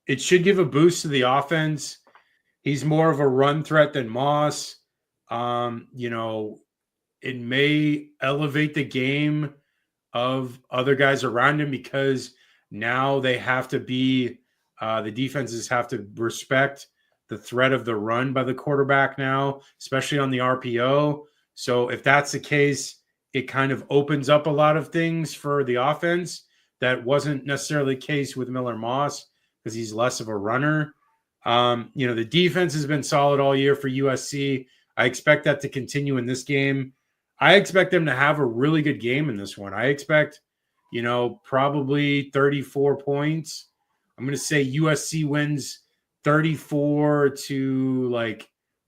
It should give a boost to the offense. He's more of a run threat than Moss. It may elevate the game of other guys around him because now they have to be the defenses have to respect the threat of the run by the quarterback now, especially on the RPO. So if that's the case, it kind of opens up a lot of things for the offense that wasn't necessarily the case with Miller Moss because he's less of a runner. The defense has been solid all year for USC. I expect that to continue in this game. I expect them to have a really good game in this one. I expect, probably 34 points. I'm going to say USC wins 34 to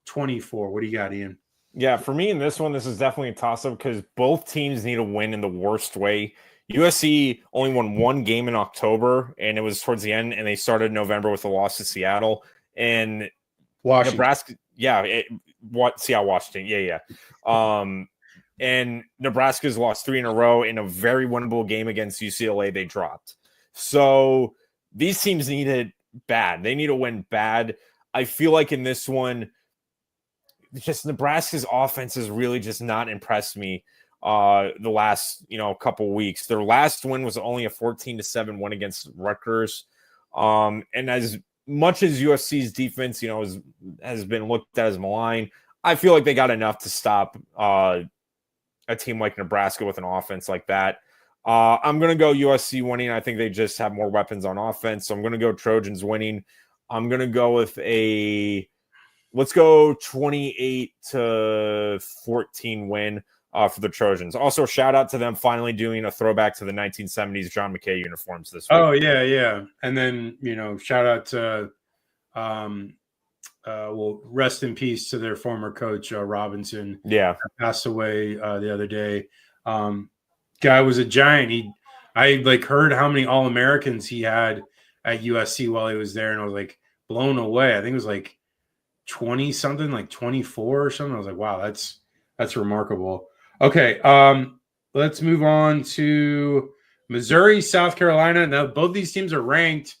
24. What do you got, Ian? Yeah, for me in this one, this is definitely a toss-up because both teams need a win in the worst way. USC only won one game in October, and it was towards the end, and they started November with a loss to Seattle. And Washington. Nebraska, Seattle, Washington, yeah. And Nebraska's lost 3 in a row in a very winnable game against UCLA they dropped. So these teams need it bad. They need a win bad. I feel like in this one, just Nebraska's offense has really just not impressed me the last couple weeks. Their last win was only a 14-7 win against Rutgers. And as much as USC's defense has been looked at as malign, I feel like they got enough to stop a team like Nebraska with an offense like that. I'm going to go USC winning. I think they just have more weapons on offense. So I'm going to go Trojans winning. I'm going to go with let's go 28-14 win for the Trojans. Also, shout out to them finally doing a throwback to the 1970s John McKay uniforms this week. Oh, yeah. And then, shout out to, rest in peace to their former coach, Robinson. Yeah. Passed away the other day. Guy was a giant. I heard how many All-Americans he had at USC while he was there, and I was blown away. I think it was 20 something, 24 or something. I was like, wow, that's remarkable. Okay, let's move on to Missouri, South Carolina. Now both these teams are ranked,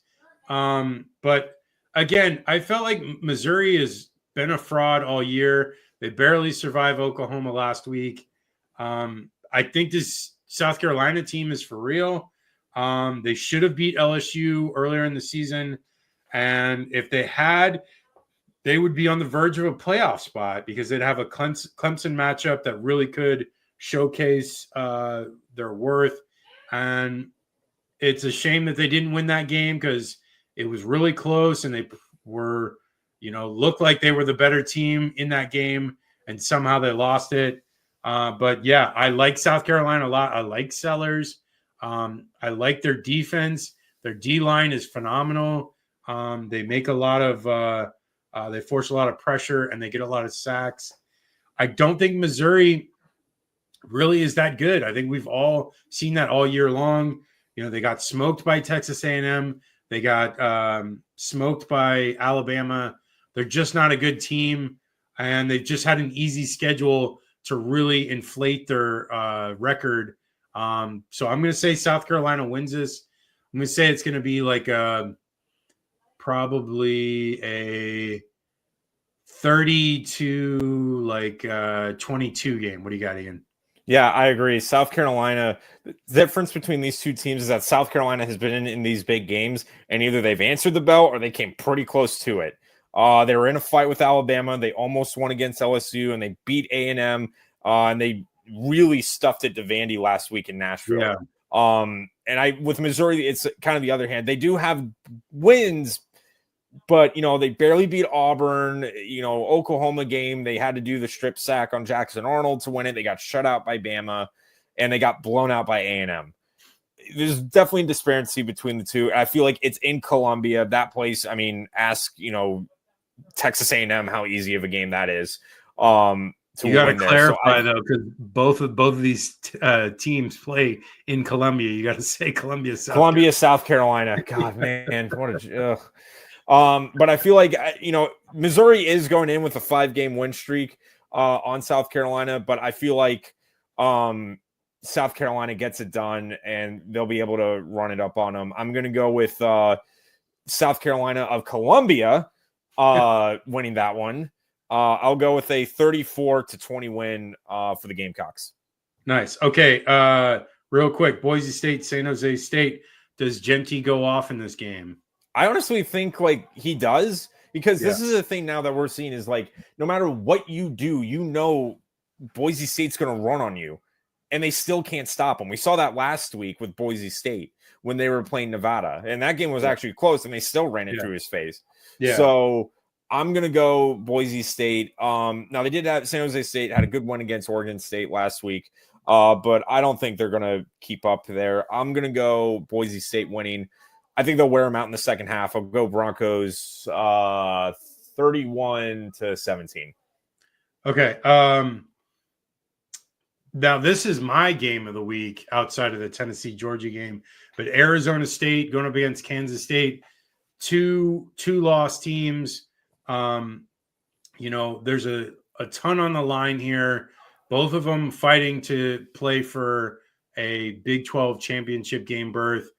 but again, I felt like Missouri has been a fraud all year. They barely survived Oklahoma last week. I think this South Carolina team is for real. They should have beat LSU earlier in the season, and if they had, they would be on the verge of a playoff spot because they'd have a Clemson matchup that really could showcase their worth. And it's a shame that they didn't win that game because it was really close and they were, looked like they were the better team in that game, and somehow they lost it. But yeah, I like South Carolina a lot. I like Sellers. I like their defense. Their D-line is phenomenal. They make a lot of they force a lot of pressure and they get a lot of sacks. I don't think Missouri really is that good. I think we've all seen that all year long. They got smoked by Texas A&M. They got smoked by Alabama. They're just not a good team, and they've just had an easy schedule to really inflate their record. So I'm going to say South Carolina wins this. I'm going to say it's going to be probably a 30-22 game. What do you got, Ian? Yeah, I agree. South Carolina, the difference between these two teams is that South Carolina has been in these big games, and either they've answered the bell or they came pretty close to it. They were in a fight with Alabama. They almost won against LSU, and they beat A&M, and they really stuffed it to Vandy last week in Nashville. Yeah. And with Missouri, it's kind of the other hand. They do have wins, but, they barely beat Auburn. Oklahoma game, they had to do the strip sack on Jackson Arnold to win it. They got shut out by Bama, and they got blown out by A&M. There's definitely a disparity between the two. I feel like it's in Columbia. That place, ask, Texas A&M how easy of a game that is. You got to clarify, though, because both of these teams play in Columbia. You got to say Columbia, South Carolina. God, man, what a but I feel like Missouri is going in with a 5-game win streak on South Carolina, but I feel like South Carolina gets it done and they'll be able to run it up on them. I'm going to go with South Carolina of Columbia winning that one. I'll go with a 34-20 win for the Gamecocks. Nice. Okay. Real quick, Boise State, San Jose State. Does Genty go off in this game? I honestly think he does. because this is a thing now that we're seeing is like, no matter what you do, Boise State's going to run on you, and they still can't stop them. We saw that last week with Boise State when they were playing Nevada, and that game was actually close, and they still ran it through his face. Yeah. So I'm going to go Boise State. Now they did have San Jose State had a good one against Oregon State last week, but I don't think they're going to keep up there. I'm going to go Boise State winning. I think they'll wear them out in the second half. I'll go Broncos 31-17. Okay. Now this is my game of the week outside of the Tennessee-Georgia game, but Arizona State going up against Kansas State, two loss teams. There's a ton on the line here. Both of them fighting to play for a Big 12 championship game berth.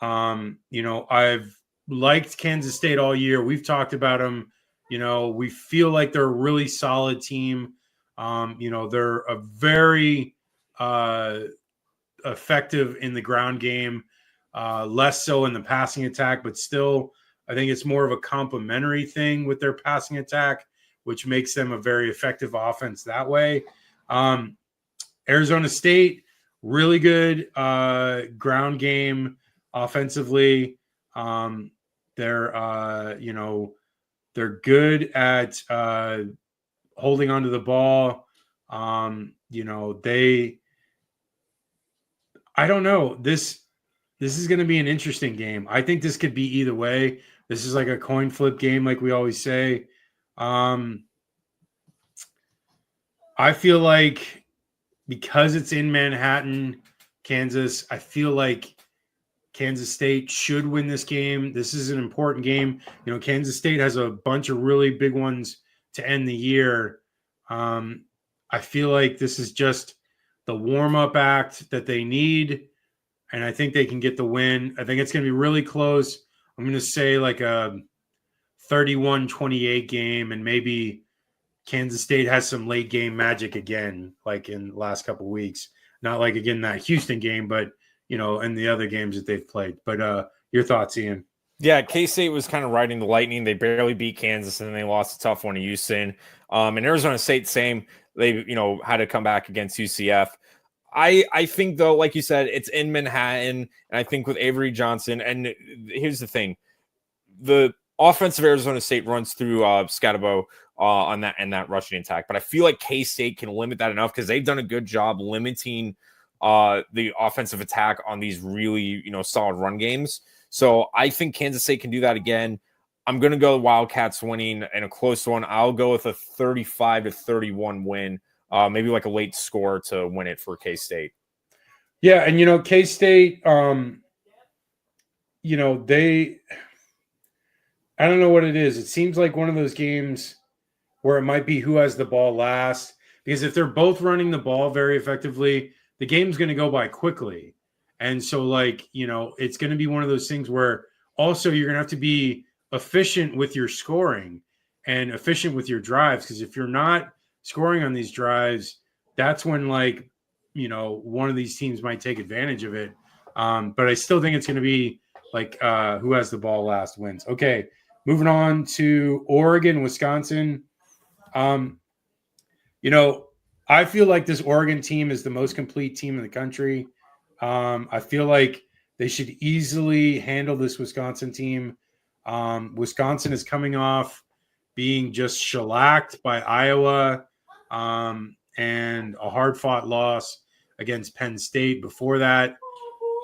I've liked Kansas State all year. We've talked about them. We feel like they're a really solid team. They're a very effective in the ground game, less so in the passing attack, but still, I think it's more of a complementary thing with their passing attack, which makes them a very effective offense that way. Arizona State, really good ground game offensively. They're good at holding onto the ball. I don't know. This is going to be an interesting game. I think this could be either way. This is like a coin flip game, like we always say. I feel like because it's in Manhattan, Kansas, I feel like Kansas State should win this game. This is an important game. Kansas State has a bunch of really big ones to end the year. I feel like this is just the warm-up act that they need, and I think they can get the win. I think it's going to be really close. I'm going to say like a 31-28 game, and maybe Kansas State has some late game magic again, like in the last couple of weeks. Not like, again, that Houston game, but, in the other games that they've played. But your thoughts, Ian? Yeah, K-State was kind of riding the lightning. They barely beat Kansas, and then they lost a tough one to Houston. And Arizona State, same. They, had to come back against UCF. I think, though, like you said, it's in Manhattan, and I think with Avery Johnson, and here's the thing. The offense of Arizona State runs through Scatterbo on that rushing attack. But I feel like K-State can limit that enough because they've done a good job limiting the offensive attack on these really, solid run games. So I think Kansas State can do that again. I'm going to go Wildcats winning in a close one. I'll go with a 35-31 win, maybe like a late score to win it for K-State. Yeah, and, K-State, I don't know what it is. It seems like one of those games where it might be who has the ball last. Because if they're both running the ball very effectively, the game's going to go by quickly. And so, it's going to be one of those things where also you're going to have to be efficient with your scoring and efficient with your drives. Because if you're not scoring on these drives, that's when, one of these teams might take advantage of it. But I still think it's going to be who has the ball last wins. Okay, moving on to Oregon, Wisconsin. I feel like this Oregon team is the most complete team in the country. I feel like they should easily handle this Wisconsin team. Wisconsin is coming off being just shellacked by Iowa and a hard-fought loss against Penn State before that.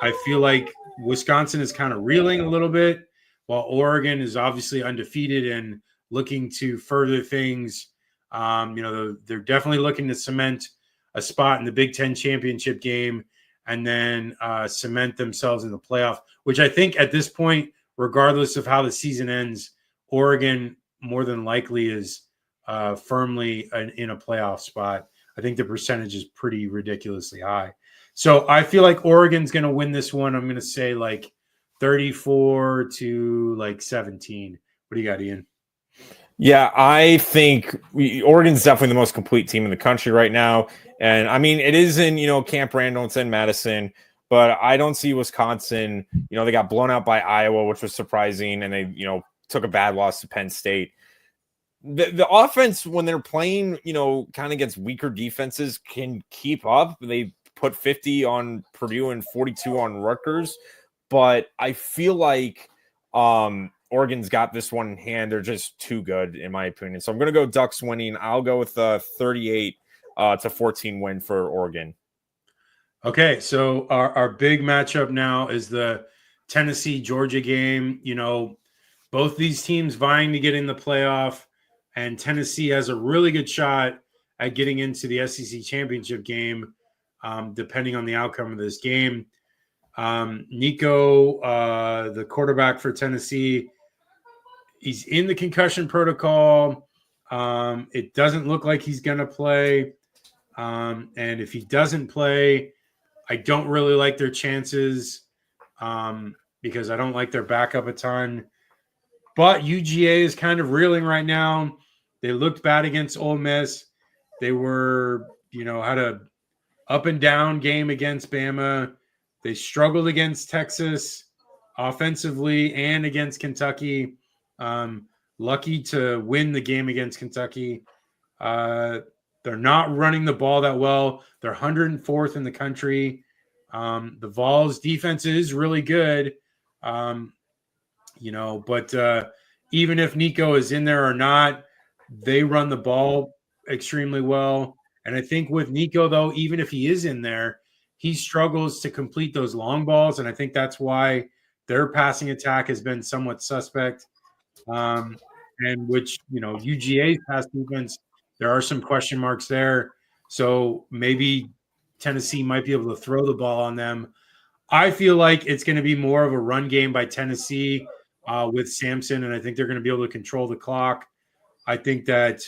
I feel like Wisconsin is kind of reeling a little bit, while Oregon is obviously undefeated and looking to further things. They're definitely looking to cement a spot in the Big Ten championship game and then cement themselves in the playoff, which I think at this point, regardless of how the season ends, Oregon more than likely is firmly in a playoff spot. I think the percentage is pretty ridiculously high. So I feel like Oregon's going to win this one. I'm going to say 34-17. What do you got, Ian? Yeah, I think Oregon's definitely the most complete team in the country right now. And I mean, it is in, Camp Randall, it's in Madison, but I don't see Wisconsin, they got blown out by Iowa, which was surprising. And they, took a bad loss to Penn State. The offense, when they're playing, kind of against weaker defenses, can keep up. They put 50 on Purdue and 42 on Rutgers, but I feel like Oregon's got this one in hand. They're just too good, in my opinion. So I'm going to go Ducks winning. I'll go with a 38-14 win for Oregon. Okay, so our big matchup now is the Tennessee-Georgia game. Both these teams vying to get in the playoff, and Tennessee has a really good shot at getting into the SEC championship game, depending on the outcome of this game. Nico, the quarterback for Tennessee, he's in the concussion protocol. It doesn't look like he's going to play. And if he doesn't play, I don't really like their chances because I don't like their backup a ton. But UGA is kind of reeling right now. They looked bad against Ole Miss. They were, had a up and down game against Bama. They struggled against Texas offensively and against Kentucky. Lucky to win the game against Kentucky. They're not running the ball that well. They're 104th in the country. The Vols defense is really good. But even if Nico is in there or not, they run the ball extremely well. And I think with Nico, though, even if he is in there, he struggles to complete those long balls. And I think that's why their passing attack has been somewhat suspect. And which, UGA's pass defense, there are some question marks there. So maybe Tennessee might be able to throw the ball on them. I feel like it's going to be more of a run game by Tennessee with Sampson, and I think they're going to be able to control the clock. I think that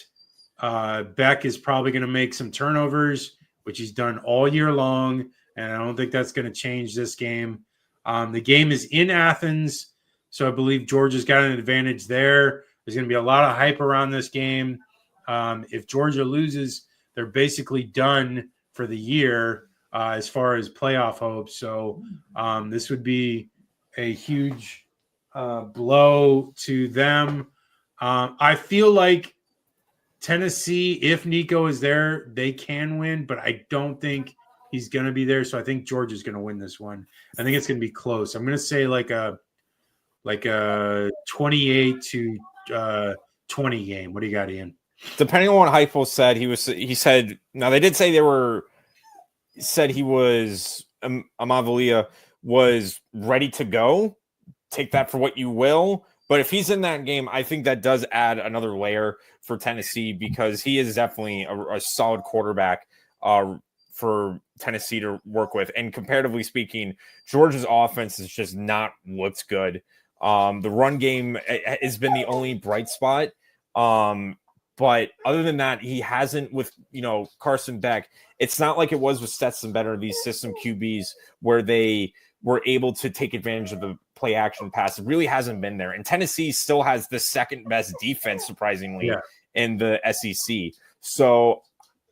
Beck is probably going to make some turnovers, which he's done all year long, and I don't think that's going to change this game. The game is in Athens, so I believe Georgia's got an advantage there. There's going to be a lot of hype around this game. If Georgia loses, they're basically done for the year as far as playoff hopes. So this would be a huge blow to them. I feel like Tennessee, if Nico is there, they can win, but I don't think he's going to be there. So I think Georgia's going to win this one. I think it's going to be close. I'm going to say like a 28-20 game. What do you got, Ian? Depending on what Heupel said, he said, now they did say he was Amavalia was ready to go. Take that for what you will. But if he's in that game, I think that does add another layer for Tennessee because he is definitely a solid quarterback for Tennessee to work with. And comparatively speaking, Georgia's offense has just not looked good. The run game has been the only bright spot. But other than that, he hasn't with, Carson Beck. It's not like it was with Stetson Bennett, these system QBs where they were able to take advantage of the play action pass. It really hasn't been there. And Tennessee still has the second best defense, surprisingly, in the SEC. So,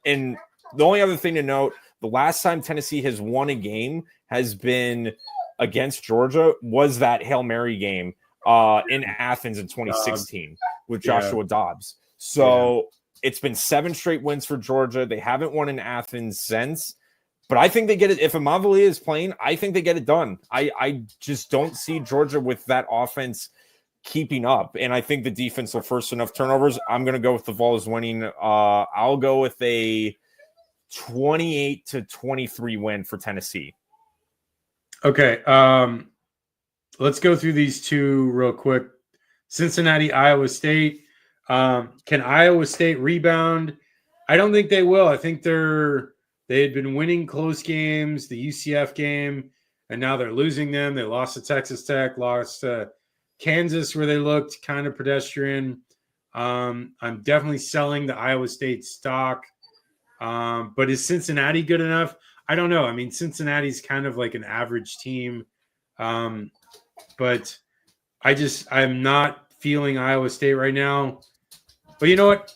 and the only other thing to note, the last time Tennessee has won a game has been against Georgia was that Hail Mary game in Athens in 2016 with Joshua Dobbs. So it's been 7 straight wins for Georgia. They haven't won in Athens since. But I think they get it. If Amavalia is playing, I think they get it done. I just don't see Georgia with that offense keeping up. And I think the defense will force enough turnovers. I'm going to go with the Vols winning. I'll go with a 28-23 win for Tennessee. Okay. Let's go through these two real quick. Cincinnati, Iowa State. Can Iowa State rebound? I don't think they will. I think they had been winning close games, the UCF game, and now they're losing them. They lost to Texas Tech, lost to Kansas where they looked kind of pedestrian. I'm definitely selling the Iowa State stock. But is Cincinnati good enough? I don't know. I mean, Cincinnati's kind of like an average team. But I'm not feeling Iowa State right now. But you know what?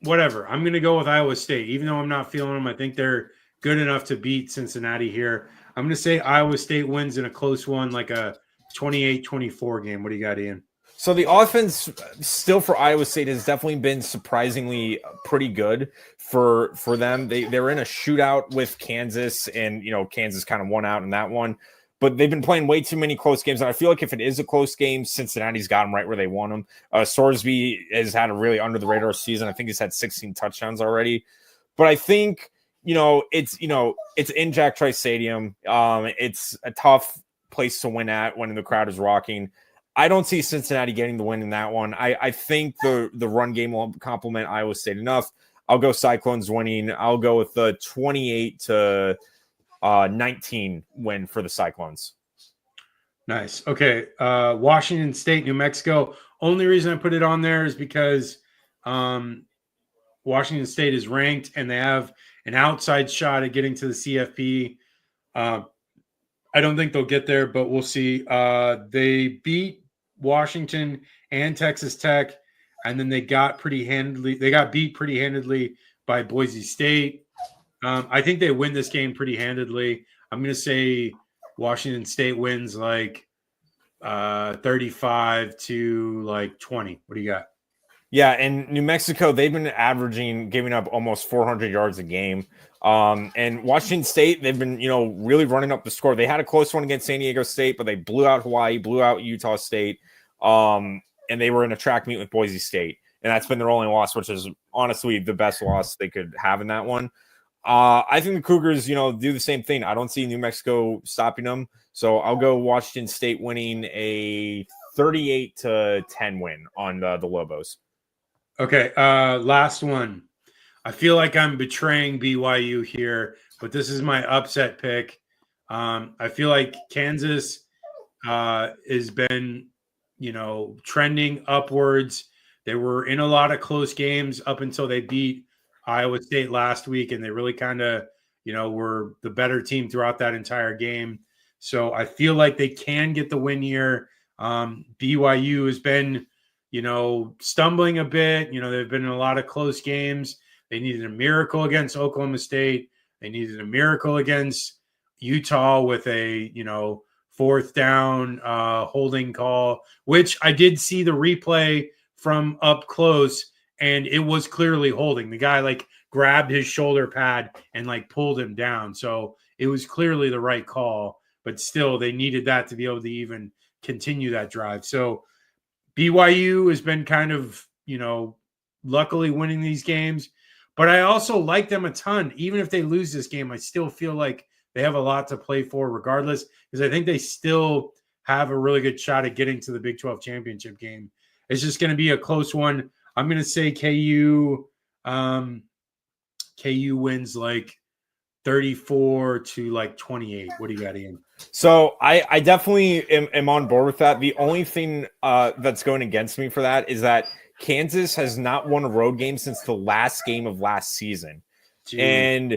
Whatever. I'm going to go with Iowa State. Even though I'm not feeling them, I think they're good enough to beat Cincinnati here. I'm going to say Iowa State wins in a close one, like a 28-24 game. What do you got, Ian? So the offense still for Iowa State has definitely been surprisingly pretty good for them. They were in a shootout with Kansas, and Kansas kind of won out in that one. But they've been playing way too many close games, and I feel like if it is a close game, Cincinnati's got them right where they want them. Sorsby has had a really under the radar season. I think he's had 16 touchdowns already. But I think it's in Jack Trice Stadium. It's a tough place to win at when the crowd is rocking. I don't see Cincinnati getting the win in that one. I think the run game will complement Iowa State enough. I'll go Cyclones winning. I'll go with the 28-19 win for the Cyclones. Nice. Okay. Washington State, New Mexico. Only reason I put it on there is because Washington State is ranked and they have an outside shot at getting to the CFP. I don't think they'll get there, but we'll see. They beat Washington and Texas Tech, and then they got beat pretty handedly by Boise State. I think they win this game pretty handedly. I'm going to say Washington State wins like 35-20. What do you got? Yeah, and New Mexico, they've been giving up almost 400 yards a game. And Washington State, they've been, really running up the score. They had a close one against San Diego State, but they blew out Hawaii, blew out Utah State. And they were in a track meet with Boise State. And that's been their only loss, which is honestly the best loss they could have in that one. I think the Cougars, do the same thing. I don't see New Mexico stopping them. So I'll go Washington State winning a 38-10 win on the Lobos. Okay, last one. I feel like I'm betraying BYU here, but this is my upset pick. I feel like Kansas has been, trending upwards. They were in a lot of close games up until they beat Iowa State last week, and they really kind of, were the better team throughout that entire game. So I feel like they can get the win here. BYU has been, stumbling a bit. They've been in a lot of close games. They needed a miracle against Oklahoma State. They needed a miracle against Utah with a, fourth down holding call, which I did see the replay from up close, and it was clearly holding. The guy grabbed his shoulder pad and pulled him down. So it was clearly the right call, but still they needed that to be able to even continue that drive. So BYU has been kind of, luckily winning these games, but I also like them a ton. Even if they lose this game, I still feel like they have a lot to play for regardless, because I think they still have a really good shot at getting to the Big 12 championship game. It's just going to be a close one. I'm going to say KU wins 34-28. What do you got, Ian? So I definitely am on board with that. The only thing that's going against me for that is that Kansas has not won a road game since the last game of last season. Jeez. And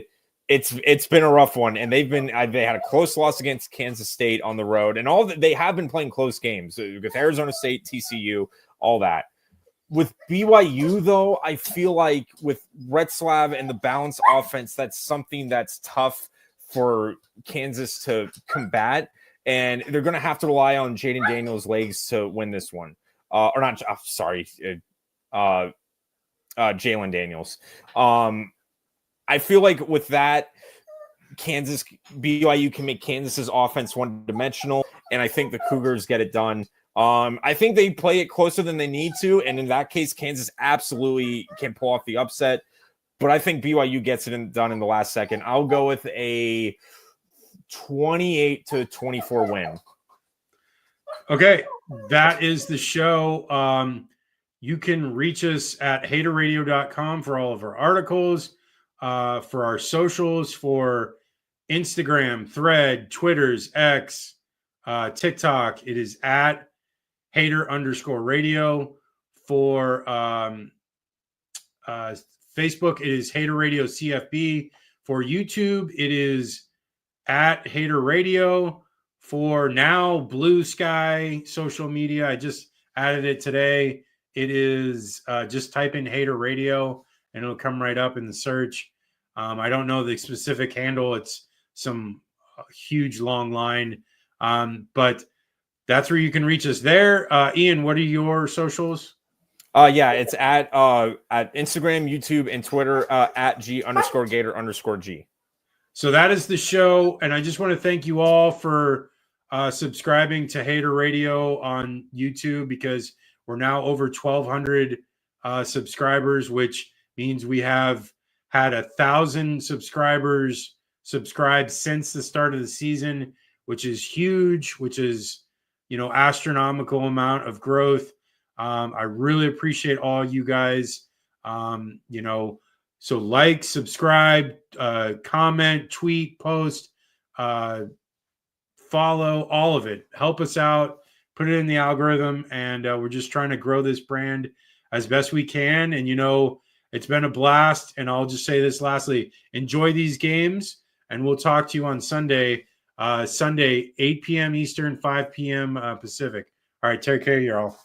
it's been a rough one. And they had a close loss against Kansas State on the road, and they have been playing close games with Arizona State, TCU, all that. With BYU, though, I feel like with Retzlaff and the balanced offense, that's something that's tough for Kansas to combat, and they're going to have to rely on Jaden Daniels' legs to win this one. Jalen Daniels. I feel like with that, BYU can make Kansas's offense one-dimensional, and I think the Cougars get it done. I think they play it closer than they need to, and in that case, Kansas absolutely can pull off the upset. But I think BYU gets it done in the last second. I'll go with a 28-24 win. Okay, that is the show. You can reach us at haterradio.com for all of our articles, for our socials, for Instagram, Thread, Twitter's, X, TikTok. It is at hater_radio. For Facebook, it is Hater Radio CFB. For YouTube, it is at Hater Radio. For now, Blue Sky social media, I just added it today. It is just type in Hater Radio and it'll come right up in the search. I don't know the specific handle. It's some huge long line. But That's where you can reach us there. Ian, what are your socials? It's at Instagram, YouTube, and Twitter at G_Gator_G. So that is the show. And I just want to thank you all for subscribing to Hater Radio on YouTube, because we're now over 1,200 subscribers, which means we have had 1,000 subscribers subscribed since the start of the season, which is huge, which is, astronomical amount of growth. I really appreciate all you guys. So like, subscribe, comment, tweet, post, follow, all of it. Help us out, put it in the algorithm, and we're just trying to grow this brand as best we can. And, it's been a blast. And I'll just say this lastly, enjoy these games, and we'll talk to you on Sunday, 8 p.m. Eastern, 5 p.m. Pacific. All right, take care, y'all.